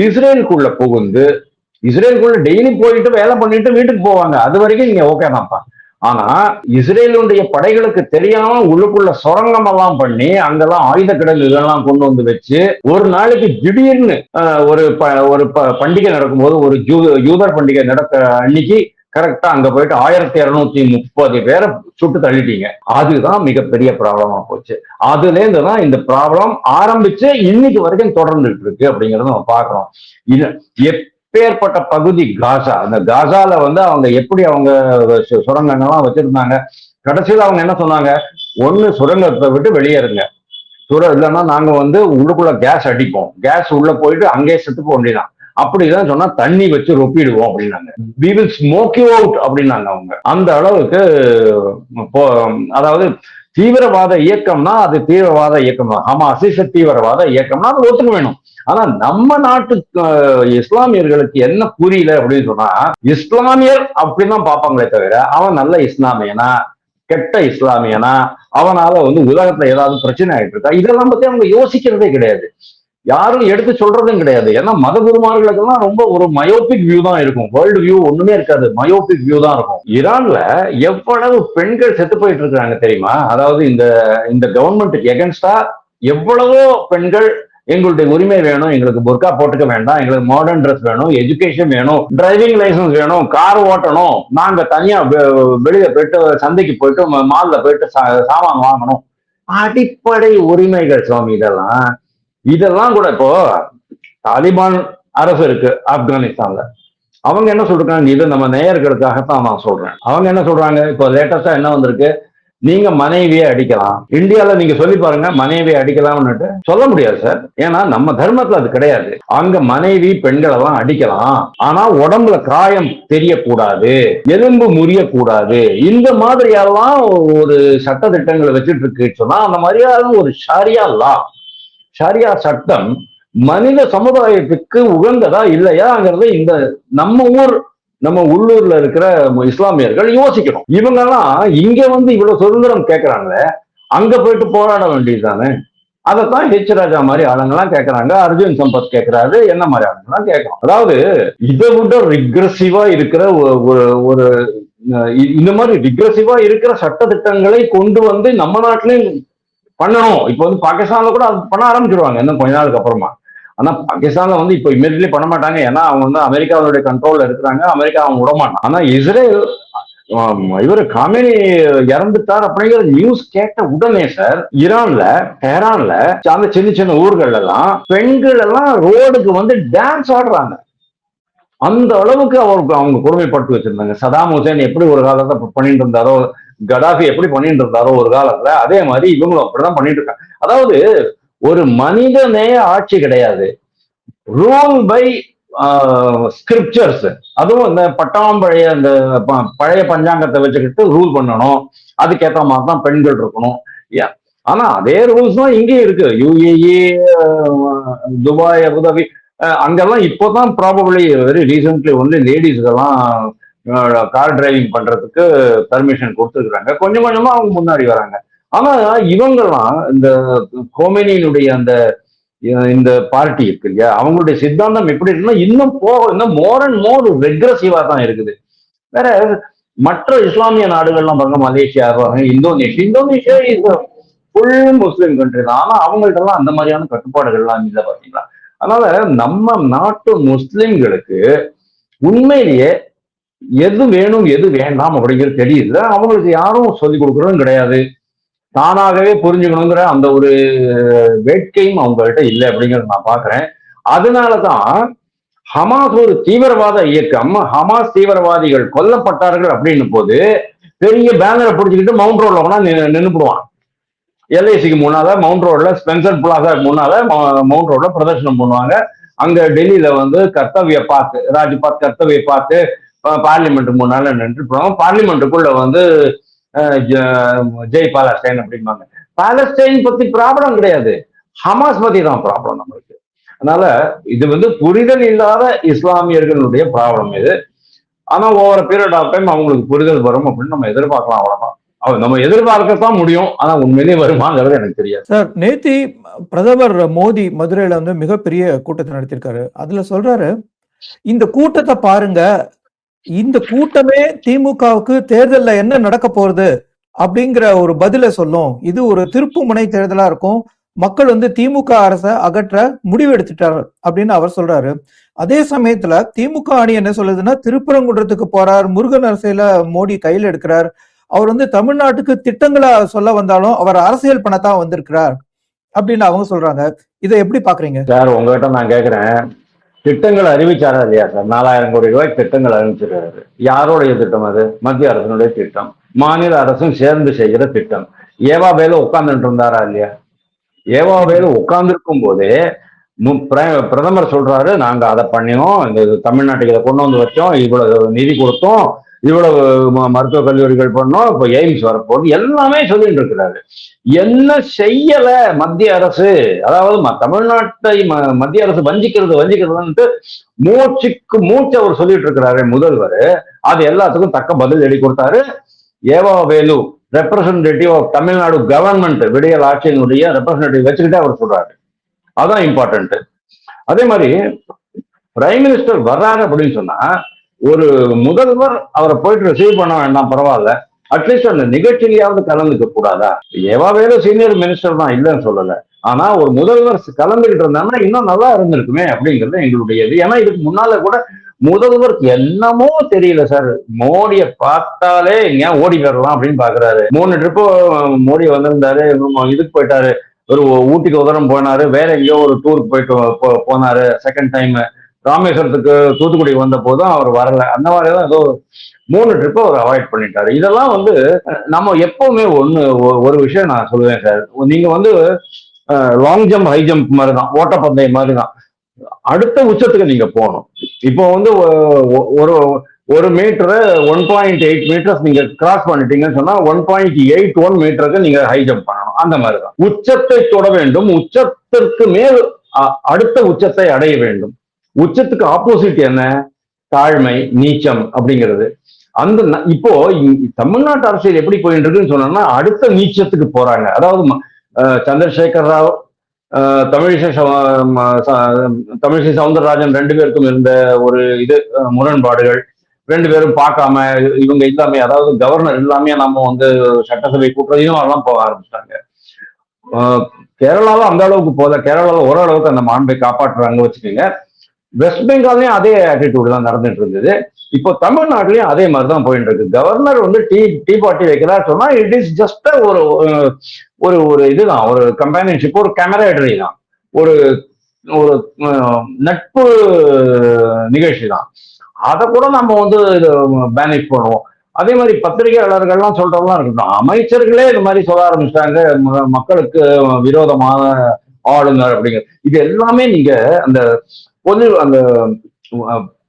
இஸ்ரேலுக்குள்ள புகுந்து, இஸ்ரேலுக்குள்ள டெய்லி போயிட்டு வேலை பண்ணிட்டு வீட்டுக்கு போவாங்க. அது வரைக்கும் நீங்க ஓகே தான்ப்பா. ஆனா இஸ்ரேலுடைய படைகளுக்கு தெரியாம உள்ளுக்குள்ள சுரங்கம் எல்லாம் பண்ணி அங்கெல்லாம் ஆயுத கிடங்கு இதெல்லாம் கொண்டு வந்து வச்சு, ஒரு நாளைக்கு திடீர்னு ஒரு பண்டிகை நடக்கும்போது, ஒரு யூதர் பண்டிகை நடக்க அன்னைக்கு கரெக்டா அங்க போயிட்டு 1230 பேரை சுட்டு தள்ளிட்டீங்க. அதுதான் மிகப்பெரிய ப்ராப்ளமா போச்சு. அதுல இருந்து தான் இந்த ப்ராப்ளம் ஆரம்பிச்சு இன்னைக்கு வரைக்கும் தொடர்ந்துட்டு இருக்கு அப்படிங்கறத நம்ம பாக்குறோம். இது எப்பேற்பட்ட பகுதி காசா. அந்த காசால வந்து அவங்க எப்படி அவங்க சுரங்கங்கள்லாம் வச்சிருந்தாங்க. கடைசியில் அவங்க என்ன சொன்னாங்க, ஒண்ணு சுரங்கத்தை விட்டு வெளியேறுங்க, இல்லைன்னா நாங்க வந்து உள்ளுக்குள்ள கேஸ் அடிப்போம், கேஸ் உள்ள போயிட்டு அங்கே செத்து போக வேண்டியதான், அப்படிதான் சொன்னா தண்ணி வச்சு ரொப்பிடுவோம் அப்படின்னாங்க. we will smoke you out அப்படின்னாங்க அவங்க. அந்த அளவுக்கு அதாவது தீவிரவாத இயக்கம்னா அது தீவிரவாத இயக்கம் தான். ஹமாஸ் தீவிரவாத இயக்கம்னா அது ஒத்துக்க வேணும். ஆனா நம்ம நாட்டு இஸ்லாமியர்களுக்கு என்ன புரியல அப்படின்னு சொன்னா, இஸ்லாமியர் அப்படிதான் பார்ப்பாங்களே தவிர அவன் நல்ல இஸ்லாமியனா கெட்ட இஸ்லாமியனா, அவனால வந்து உலகத்துல ஏதாவது பிரச்சனை ஆயிட்டு இருக்கா, இதெல்லாம் பத்தி அவங்க யோசிக்கிறதே கிடையாது. யாரும் எடுத்து சொல்றதும் கிடையாது. ஏன்னா மத குருமார்களுக்கெல்லாம் ரொம்ப ஒரு மயோபிக் வியூ தான் இருக்கும். வேர்ல்டு வியூ ஒண்ணுமே இருக்காது, மயோபிக் வியூ தான் இருக்கும். ஈரான்ல எவ்வளவு பெண்கள் செத்து போயிட்டு இருக்காங்க தெரியுமா? அதாவது இந்த கவர்மெண்ட்டுக்கு எகென்ஸ்டா எவ்வளவோ பெண்கள் எங்களுடைய உரிமை வேணும், எங்களுக்கு புர்கா போட்டுக்க வேண்டாம், எங்களுக்கு மாடர்ன் ட்ரெஸ் வேணும், எஜுகேஷன் வேணும், டிரைவிங் லைசன்ஸ் வேணும், கார் ஓட்டணும், நாங்க தனியா வெளியே போயிட்டு சந்தைக்கு போயிட்டு மால்ல போயிட்டு சாமான் வாங்கணும், அடிப்படை உரிமைகள் சுவாமி. இதெல்லாம் கூட இப்போ தாலிபான் அரசு இருக்கு ஆப்கானிஸ்தான்ல. அவங்க என்ன சொல்றாங்க, இது நம்ம நேயர்களுக்காகத்தான் நான் சொல்றேன். அவங்க என்ன சொல்றாங்க, இப்போ லேட்டஸ்டா என்ன வந்திருக்கு, நீங்க மனைவியை அடிக்கலாம். இந்தியால நீங்க சொல்லி பாருங்க, மனைவியை அடிக்கலாம்னு சொல்ல முடியாது சார். ஏன்னா நம்ம தர்மத்துல அது கிடையாது. அங்க மனைவி பெண்கள் எல்லாம் அடிக்கலாம், ஆனா உடம்புல காயம் தெரியக்கூடாது, எலும்பு முறியக்கூடாது. இந்த மாதிரியெல்லாம் ஒரு சட்ட திட்டங்களை வச்சுட்டு இருக்கு சொன்னா, அந்த மாதிரியான ஒரு ஷாரியா சட்டம் மனித சமுதாயத்துக்கு உகந்ததா இல்லையாங்கிறத இந்த நம்ம உள்ளூர்ல இருக்கிற இஸ்லாமியர்கள் யோசிக்கணும். இவங்க எல்லாம் இங்க வந்து இவ்வளவு சுதந்திரம் கேட்கறாங்களே, அங்க போயிட்டு போராட வேண்டியதுதானே. அதைத்தான் ஹெச் ராஜா மாதிரி ஆளுங்கெல்லாம் கேட்கறாங்க, அர்ஜுன் சம்பத் கேட்கறாரு, என்ன மாதிரி ஆளுங்கெல்லாம் கேட்கறோம். அதாவது இதை விட ரிக்ரெசிவா இருக்கிற ஒரு இந்த மாதிரி ரிக்ரெசிவா இருக்கிற சட்ட திட்டங்களை கொண்டு வந்து நம்ம நாட்டிலையும் பண்ணணும். இப்போ வந்து பாகிஸ்தான்ல கூட அது பண்ண ஆரம்பிச்சிருவாங்க இன்னும் கொஞ்ச நாளுக்கு அப்புறமா. ஆனா பாகிஸ்தான்ல வந்து இப்போ இமீடியட்லி பண்ண மாட்டாங்க, ஏன்னா அவங்க வந்து அமெரிக்காவுடைய கண்ட்ரோல்ல இருக்கிறாங்க, அமெரிக்கா அவங்க விட மாட்டாங்க. ஆனா இஸ்ரேல் இவரு காமினி இறந்துட்டார் அப்படிங்கிற நியூஸ் கேட்ட உடனே சார், டெஹரான்ல அந்த சின்ன சின்ன ஊர்கள் எல்லாம் பெண்கள் எல்லாம் ரோடுக்கு வந்து டான்ஸ் ஆடுறாங்க. அந்த அளவுக்கு அவங்க கொடுமைப்படுத்தி வச்சிருந்தாங்க. சதாம் ஹுசேன் எப்படி ஒரு காலத்தை பண்ணிட்டு இருந்தாரோ, கடாஃபி எப்படி பண்ணிட்டு இருந்தாரோ ஒரு காலத்துல, அதே மாதிரி இவங்களும் அப்படிதான் பண்ணிட்டு இருக்காங்க. அதாவது ஒரு மனித நேய ஆட்சி கிடையாது, ரூல் பை ஸ்கிரிப்சர்ஸ். அதுவும் இந்த பட்டாம்பழைய இந்த பழைய பஞ்சாங்கத்தை வச்சுக்கிட்டு ரூல் பண்ணணும், அதுக்கேற்ற மாதிரி தான் பெண்கள் இருக்கணும். ஆனா அதே ரூல்ஸ் தான் இங்கேயும் இருக்கு. யுஏஇ, துபாய், அபுதாபி, அங்கெல்லாம் இப்போதான் ப்ராபபிளி வெரி ரீசென்ட்லி ஒன்லி லேடிஸ்க்கெல்லாம் கார் டிரைவிங் பண்றதுக்கு பர்மிஷன் கொடுத்துருக்குறாங்க. கொஞ்சம் கொஞ்சமா அவங்க முன்னாடி வராங்க. ஆனா இவங்கெல்லாம் இந்த கோமேனியினுடைய அந்த இந்த பார்ட்டி இருக்கு இல்லையா, அவங்களுடைய சித்தாந்தம் எப்படி இருக்குன்னா இன்னும் மோர் அண்ட் மோர் ரெக்ரஸிவா தான் இருக்குது. வேற மற்ற இஸ்லாமிய நாடுகள்லாம் பாருங்க, Malaysia, Indonesia is full Muslim country தான். ஆனா அவங்கள்ட்ட எல்லாம் அந்த மாதிரியான கட்டுப்பாடுகள்லாம் இல்லை பாத்தீங்களா. அதனால நம்ம நாட்டு முஸ்லிம்களுக்கு உண்மையிலேயே எது வேணும் எது வேண்டாம் அப்படிங்கிறது தெரியுது. அவங்களுக்கு யாரும் சொல்லிக் கொடுக்கறதும் கிடையாது. தானாகவே புரிஞ்சுக்கணுங்கிற அந்த ஒரு வேட்கையும் அவங்கள்ட்ட இல்லை அப்படிங்கறத நான் பாக்குறேன். அதனாலதான் ஹமாஸ் ஒரு தீவிரவாத இயக்கம், ஹமாஸ் தீவிரவாதிகள் கொல்லப்பட்டார்கள் அப்படின்னு போது பெரிய பேனரை பிடிச்சிக்கிட்டு மவுண்ட் ரோட்ல போனா நின்றுடுவான். எல்ஐசிக்கு முன்னால மவுண்ட் ரோட்ல, ஸ்பென்சர் பிளாசாக்கு முன்னால மவுண்ட் ரோட்ல பிரதர்ஷனம் பண்ணுவாங்க. அங்க டெல்லியில வந்து கர்த்தவிய பார்த்து, ராஜ்பாத் கர்த்தவிய பார்த்து பார்லிமெண்ட் முன்னால நின்று போவாங்க. பார்லிமெண்ட்டுக்குள்ள வந்து ஜெய் பாலஸ்டைன் அப்படிம்பாங்க. பாலஸ்டைன் பத்தி ப்ராப்ளம் கிடையாது, ஹமாஸ் பத்தி தான் ப்ராப்ளம் நம்மளுக்கு. அதனால இது வந்து புரிதல் இல்லாத இஸ்லாமியர்களுடைய ப்ராப்ளம் இது. ஆனா ஓவர் பீரியட் ஆஃப் டைம் அவங்களுக்கு புரிதல் வரும் அப்படின்னு நம்ம எதிர்பார்க்கலாம். அவ்வளவுதான், நம்ம எதிர்பார்க்கத்தான் முடியும். ஆனா உண்மையிலேயே வருமாங்கிறது எனக்கு தெரியாது. சார், நேத்தி பிரதமர் மோடி மதுரையில வந்து மிகப்பெரிய கூட்டத்தை நடத்திருக்காரு. அதுல சொல்றாரு, இந்த கூட்டத்தை பாருங்க, இந்த கூட்டமே திமுகவுக்கு தேர்தல்ல என்ன நடக்க போறது அப்படிங்கிற ஒரு பதில சொல்லும். இது ஒரு திருப்பு முனை தேர்தலா இருக்கும். மக்கள் வந்து திமுக அரசை அகற்ற முடிவு எடுத்துட்டார் அப்படின்னு அவர் சொல்றாரு. அதே சமயத்துல திமுக அணி என்ன சொல்லுதுன்னா, திருப்பரங்குன்றத்துக்கு போறார், முருகன் அரசியல மோடி கையில் எடுக்கிறார். அவர் வந்து தமிழ்நாட்டுக்கு திட்டங்களை சொல்ல வந்தாலும் அவர் அரசியல் பண்ணத்தான் வந்திருக்கிறார் அப்படின்னு அவங்க சொல்றாங்க. இதை எப்படி பாக்குறீங்க சார்? உங்ககிட்ட நான் கேக்குறேன், திட்டங்கள் அறிவிச்சாரா இல்லையா சார்? 4000 கோடி ரூபாய் திட்டங்கள் அறிவிச்சிருக்காரு. யாருடைய திட்டம் அது? மத்திய அரசனுடைய திட்டம், மாநில அரசும் சேர்ந்து செய்கிற திட்டம். ஏவா வேலு உட்கார்ந்துட்டு இருந்தாரா இல்லையா? ஏவா வேலு உட்கார்ந்துருக்கும் போதே பிரதமர் சொல்றாரு, நாங்க அதை பண்ணினோம், இந்த தமிழ்நாட்டுக்கு இதை கொண்டு வந்து வச்சோம், இவ்வளவு நிதி கொடுத்தோம், இவ்வளவு மருத்துவ கல்லூரிகள் பண்ணோம், இப்ப எய்ம்ஸ் வரப்போகுது, எல்லாமே சொல்லிட்டு இருக்கிறாரு. என்ன செய்யல மத்திய அரசு? அதாவது தமிழ்நாட்டை மத்திய அரசு வஞ்சிக்கிறதுன்ட்டு மூச்சுக்கு மூச்சு அவர் சொல்லிட்டு இருக்கிறாரு முதல்வர். அது எல்லாத்துக்கும் தக்க பதில் எழுதி கொடுத்தாரு. ஏவா Velu representative of Tamil Nadu government, விடியல் ஆட்சியினுடைய ரெப்ரசன்டேட்டிவ் வச்சுக்கிட்டே அவர் சொல்றாரு. அதான் இம்பார்ட்டன்ட். அதே மாதிரி பிரைம் மினிஸ்டர் வர்றாரு அப்படின்னு சொன்னா, ஒரு முதல்வர் அவரை போயிட்டு ரிசீவ் பண்ண வேண்டாம், பரவாயில்ல, அட்லீஸ்ட் அந்த நிகழ்ச்சியிலாவது கலந்துக்க கூடாதா? ஏவா வேலு சீனியர் மினிஸ்டர் தான், இல்லைன்னு சொல்லல. ஆனா ஒரு முதல்வர் கலந்துகிட்டு இருந்தாங்கன்னா இன்னும் நல்லா இருந்திருக்குமே அப்படிங்கிறது எங்களுடைய இது. ஏன்னா இதுக்கு முன்னால கூட முதல்வருக்கு என்னமோ தெரியல சார், மோடிய பார்த்தாலே எங்க ஓடி வரலாம் அப்படின்னு பாக்குறாரு. 3 ட்ரிப்பு மோடி வந்திருந்தாரு, இதுக்கு போயிட்டாரு, ஒரு ஊட்டிக்கு உதரம் போனாரு, வேற எங்கேயோ ஒரு டூருக்கு போயிட்டு போனாரு. செகண்ட் டைம் ராமேஸ்வரத்துக்கு தூத்துக்குடி வந்த போதும் அவர் வரல. அந்த மாதிரிதான் ஏதோ 3 ட்ரிப்பை அவர் அவாய்ட் பண்ணிட்டாரு. இதெல்லாம் வந்து நம்ம எப்பவுமே ஒரு விஷயம் நான் சொல்லுவேன் சார், நீங்க வந்து லாங் ஜம்ப் ஹை ஜம்ப் மாதிரிதான், ஓட்டப்பந்தயம் மாதிரிதான், அடுத்த உச்சத்துக்கு நீங்க போகணும். இப்போ வந்து ஒரு மீட்டரை 1.8 மீட்டர்ஸ் நீங்க கிராஸ் பண்ணிட்டீங்கன்னு சொன்னா 1.81 மீட்டருக்கு நீங்க ஹை ஜம்ப் பண்ணணும். அந்த மாதிரிதான் உச்சத்தை தொட வேண்டும், உச்சத்திற்கு மேல் அடுத்த உச்சத்தை அடைய வேண்டும். உச்சத்துக்கு ஆப்போசிட் என்ன? தாழ்மை, நீச்சம் அப்படிங்கிறது. அந்த இப்போ தமிழ்நாட்டு அரசியல் எப்படி போயிட்டு இருக்குன்னு சொன்னா, அடுத்த நீச்சத்துக்கு போறாங்க. அதாவது சந்திரசேகர் ராவ், தமிழிசை சவுந்தரராஜன் 2 பேருக்கும் இருந்த ஒரு இது முரண்பாடுகள், 2 பேரும் பார்க்காம இவங்க இல்லாம, அதாவது கவர்னர் இல்லாம நம்ம வந்து சட்டசபை கூட்டுறதையும் அதெல்லாம் போக ஆரம்பிச்சிட்டாங்க. கேரளாவில் அந்த அளவுக்கு போல, கேரளாவில் ஓரளவுக்கு அந்த மாண்பை காப்பாற்றுறாங்க வச்சுக்கோங்க. வெஸ்ட் பெங்காலையும் அதே ஆட்டிடியூட் தான் நடந்துட்டு இருந்தது. இப்போ தமிழ்நாட்டிலையும் அதே மாதிரி தான் போயிட்டு இருக்கு. கவர்னர் வந்து டீ பார்ட்டி வைக்கிறார் சொன்னா இட் இஸ் ஜஸ்ட் ஒரு ஒரு இதுதான், ஒரு கம்பேனியன்ஷிப், ஒரு கேமராடரி தான், ஒரு ஒரு நட்பு நிகழ்ச்சி தான். அதை கூட நம்ம வந்து பேனிஷ் பண்ணுவோம். அதே மாதிரி பத்திரிகையாளர்கள்லாம் சொல்றதெல்லாம் இருக்கட்டும், அமைச்சர்களே இந்த மாதிரி சொல்ல ஆரம்பிச்சிட்டாங்க, மக்களுக்கு விரோதமான ஆளுநர் அப்படிங்கிறது. இது எல்லாமே நீங்க அந்த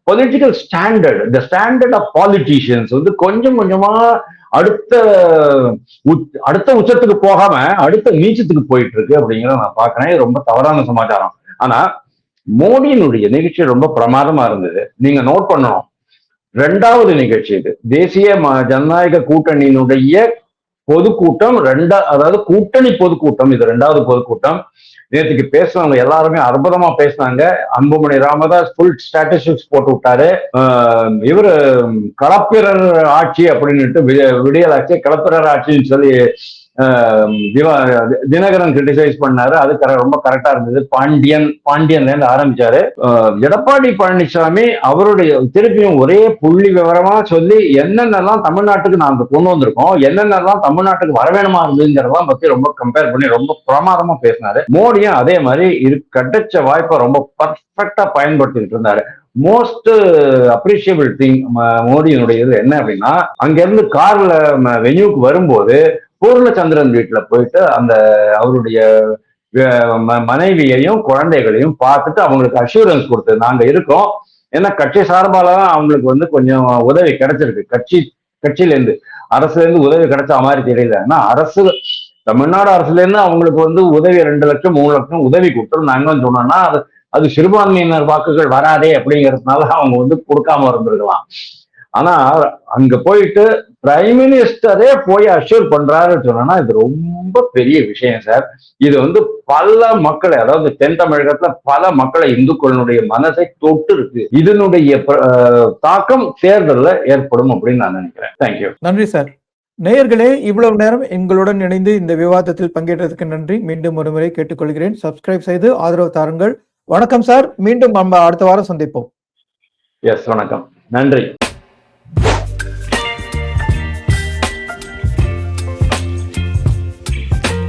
political standard, the standard of politicians வந்து கொஞ்சம் கொஞ்சமா அடுத்த உச்சத்துக்கு போகாம அடுத்த நீச்சத்துக்கு போயிட்டு இருக்கு அப்படிங்கிறத நான் பாக்குறேன். ரொம்ப தவறான சமாச்சாரம். ஆனா மோடியினுடைய நிகழ்ச்சி ரொம்ப பிரமாதமா இருந்தது. நீங்க நோட் பண்ணணும், 2வது நிகழ்ச்சி இது. தேசிய ஜனநாயக கூட்டணியினுடைய பொதுக்கூட்டம் அதாவது கூட்டணி பொதுக்கூட்டம், இது 2வது பொதுக்கூட்டம். நேற்றுக்கு பேசுனவங்க எல்லாருமே அற்புதமா பேசினாங்க. அன்புமணி ராமதாஸ் ஃபுல் ஸ்டாட்டிஸ்டிக்ஸ் போட்டு விட்டாரு. இவரு களப்பிரர் ஆட்சி அப்படின்னுட்டு விடியல் ஆட்சி களப்பிரர் ஆட்சின்னு சொல்லி தினகரன் கிரிட்டிசைஸ் பண்ணாரு. அது ரொம்ப கரெக்டா இருந்தது. பாண்டியன்ல இருந்து ஆரம்பிச்சாரு. எடப்பாடி பழனிசாமி அவருடைய திருப்பியும் ஒரே புள்ளி விவரமா சொல்லி என்னென்னலாம் தமிழ்நாட்டுக்கு நாங்க கொண்டு வந்திருக்கோம், என்னென்னலாம் தமிழ்நாட்டுக்கு வரவேணுமா இருந்ததுங்கிறதெல்லாம் பத்தி ரொம்ப கம்பேர் பண்ணி ரொம்ப பிரமாதமா பேசினாரு. மோடியும் அதே மாதிரி கிடைச்ச வாய்ப்பை ரொம்ப பர்ஃபெக்டா பயன்படுத்திட்டு இருந்தாரு. மோஸ்ட் அப்ரிஷியபிள் திங் மோடியினுடைய இது என்ன அப்படின்னா, அங்க இருந்து கார்ல வென்யூக்கு வரும்போது பூர்ணச்சந்திரன் வீட்டுல போயிட்டு அந்த அவருடைய மனைவியையும் குழந்தைகளையும் பார்த்துட்டு அவங்களுக்கு அஷூரன்ஸ் கொடுத்தது, நாங்க இருக்கோம். ஏன்னா கட்சி சார்பால தான் அவங்களுக்கு கொஞ்சம் உதவி கிடைச்சிருக்கு. கட்சியில இருந்து அரசுல இருந்து உதவி கிடைச்ச மாதிரி தெரியல. ஆனா தமிழ்நாடு அரசுல இருந்து அவங்களுக்கு உதவி 2 லட்சம் 3 லட்சம் உதவி கொடுத்துருந்தாங்கன்னு சொன்னோம்னா அது சிறுபான்மையினர் வாக்குகள் வராதே அப்படிங்கிறதுனால அவங்க கொடுக்காம இருந்திருக்கலாம். ஆனா அங்க போயிட்டு பிரைம் மினிஸ்டரே போய் அஷ்யூர் பண்றாருன்னு சொன்னா இது ரொம்ப பெரிய விஷயம் சார். இது பல மக்களை, அதாவது தென் தமிழகத்துல பல மக்களை, இந்துக்களுடைய மனசை தொட்டு இருக்கு. இதனுடைய தாக்கம் தேர்தலில் ஏற்படும் அப்படின்னு நான் நினைக்கிறேன். தேங்க்யூ. நன்றி சார். நேயர்களே, இவ்வளவு நேரம் எங்களுடன் இணைந்து இந்த விவாதத்தில் பங்கேற்றதுக்கு நன்றி. மீண்டும் ஒருமுறை கேட்டுக்கொள்கிறேன், சப்ஸ்கிரைப் செய்து ஆதரவு தாருங்கள். வணக்கம் சார். மீண்டும் நம்ம அடுத்த வாரம் சந்திப்போம். எஸ், வணக்கம், நன்றி.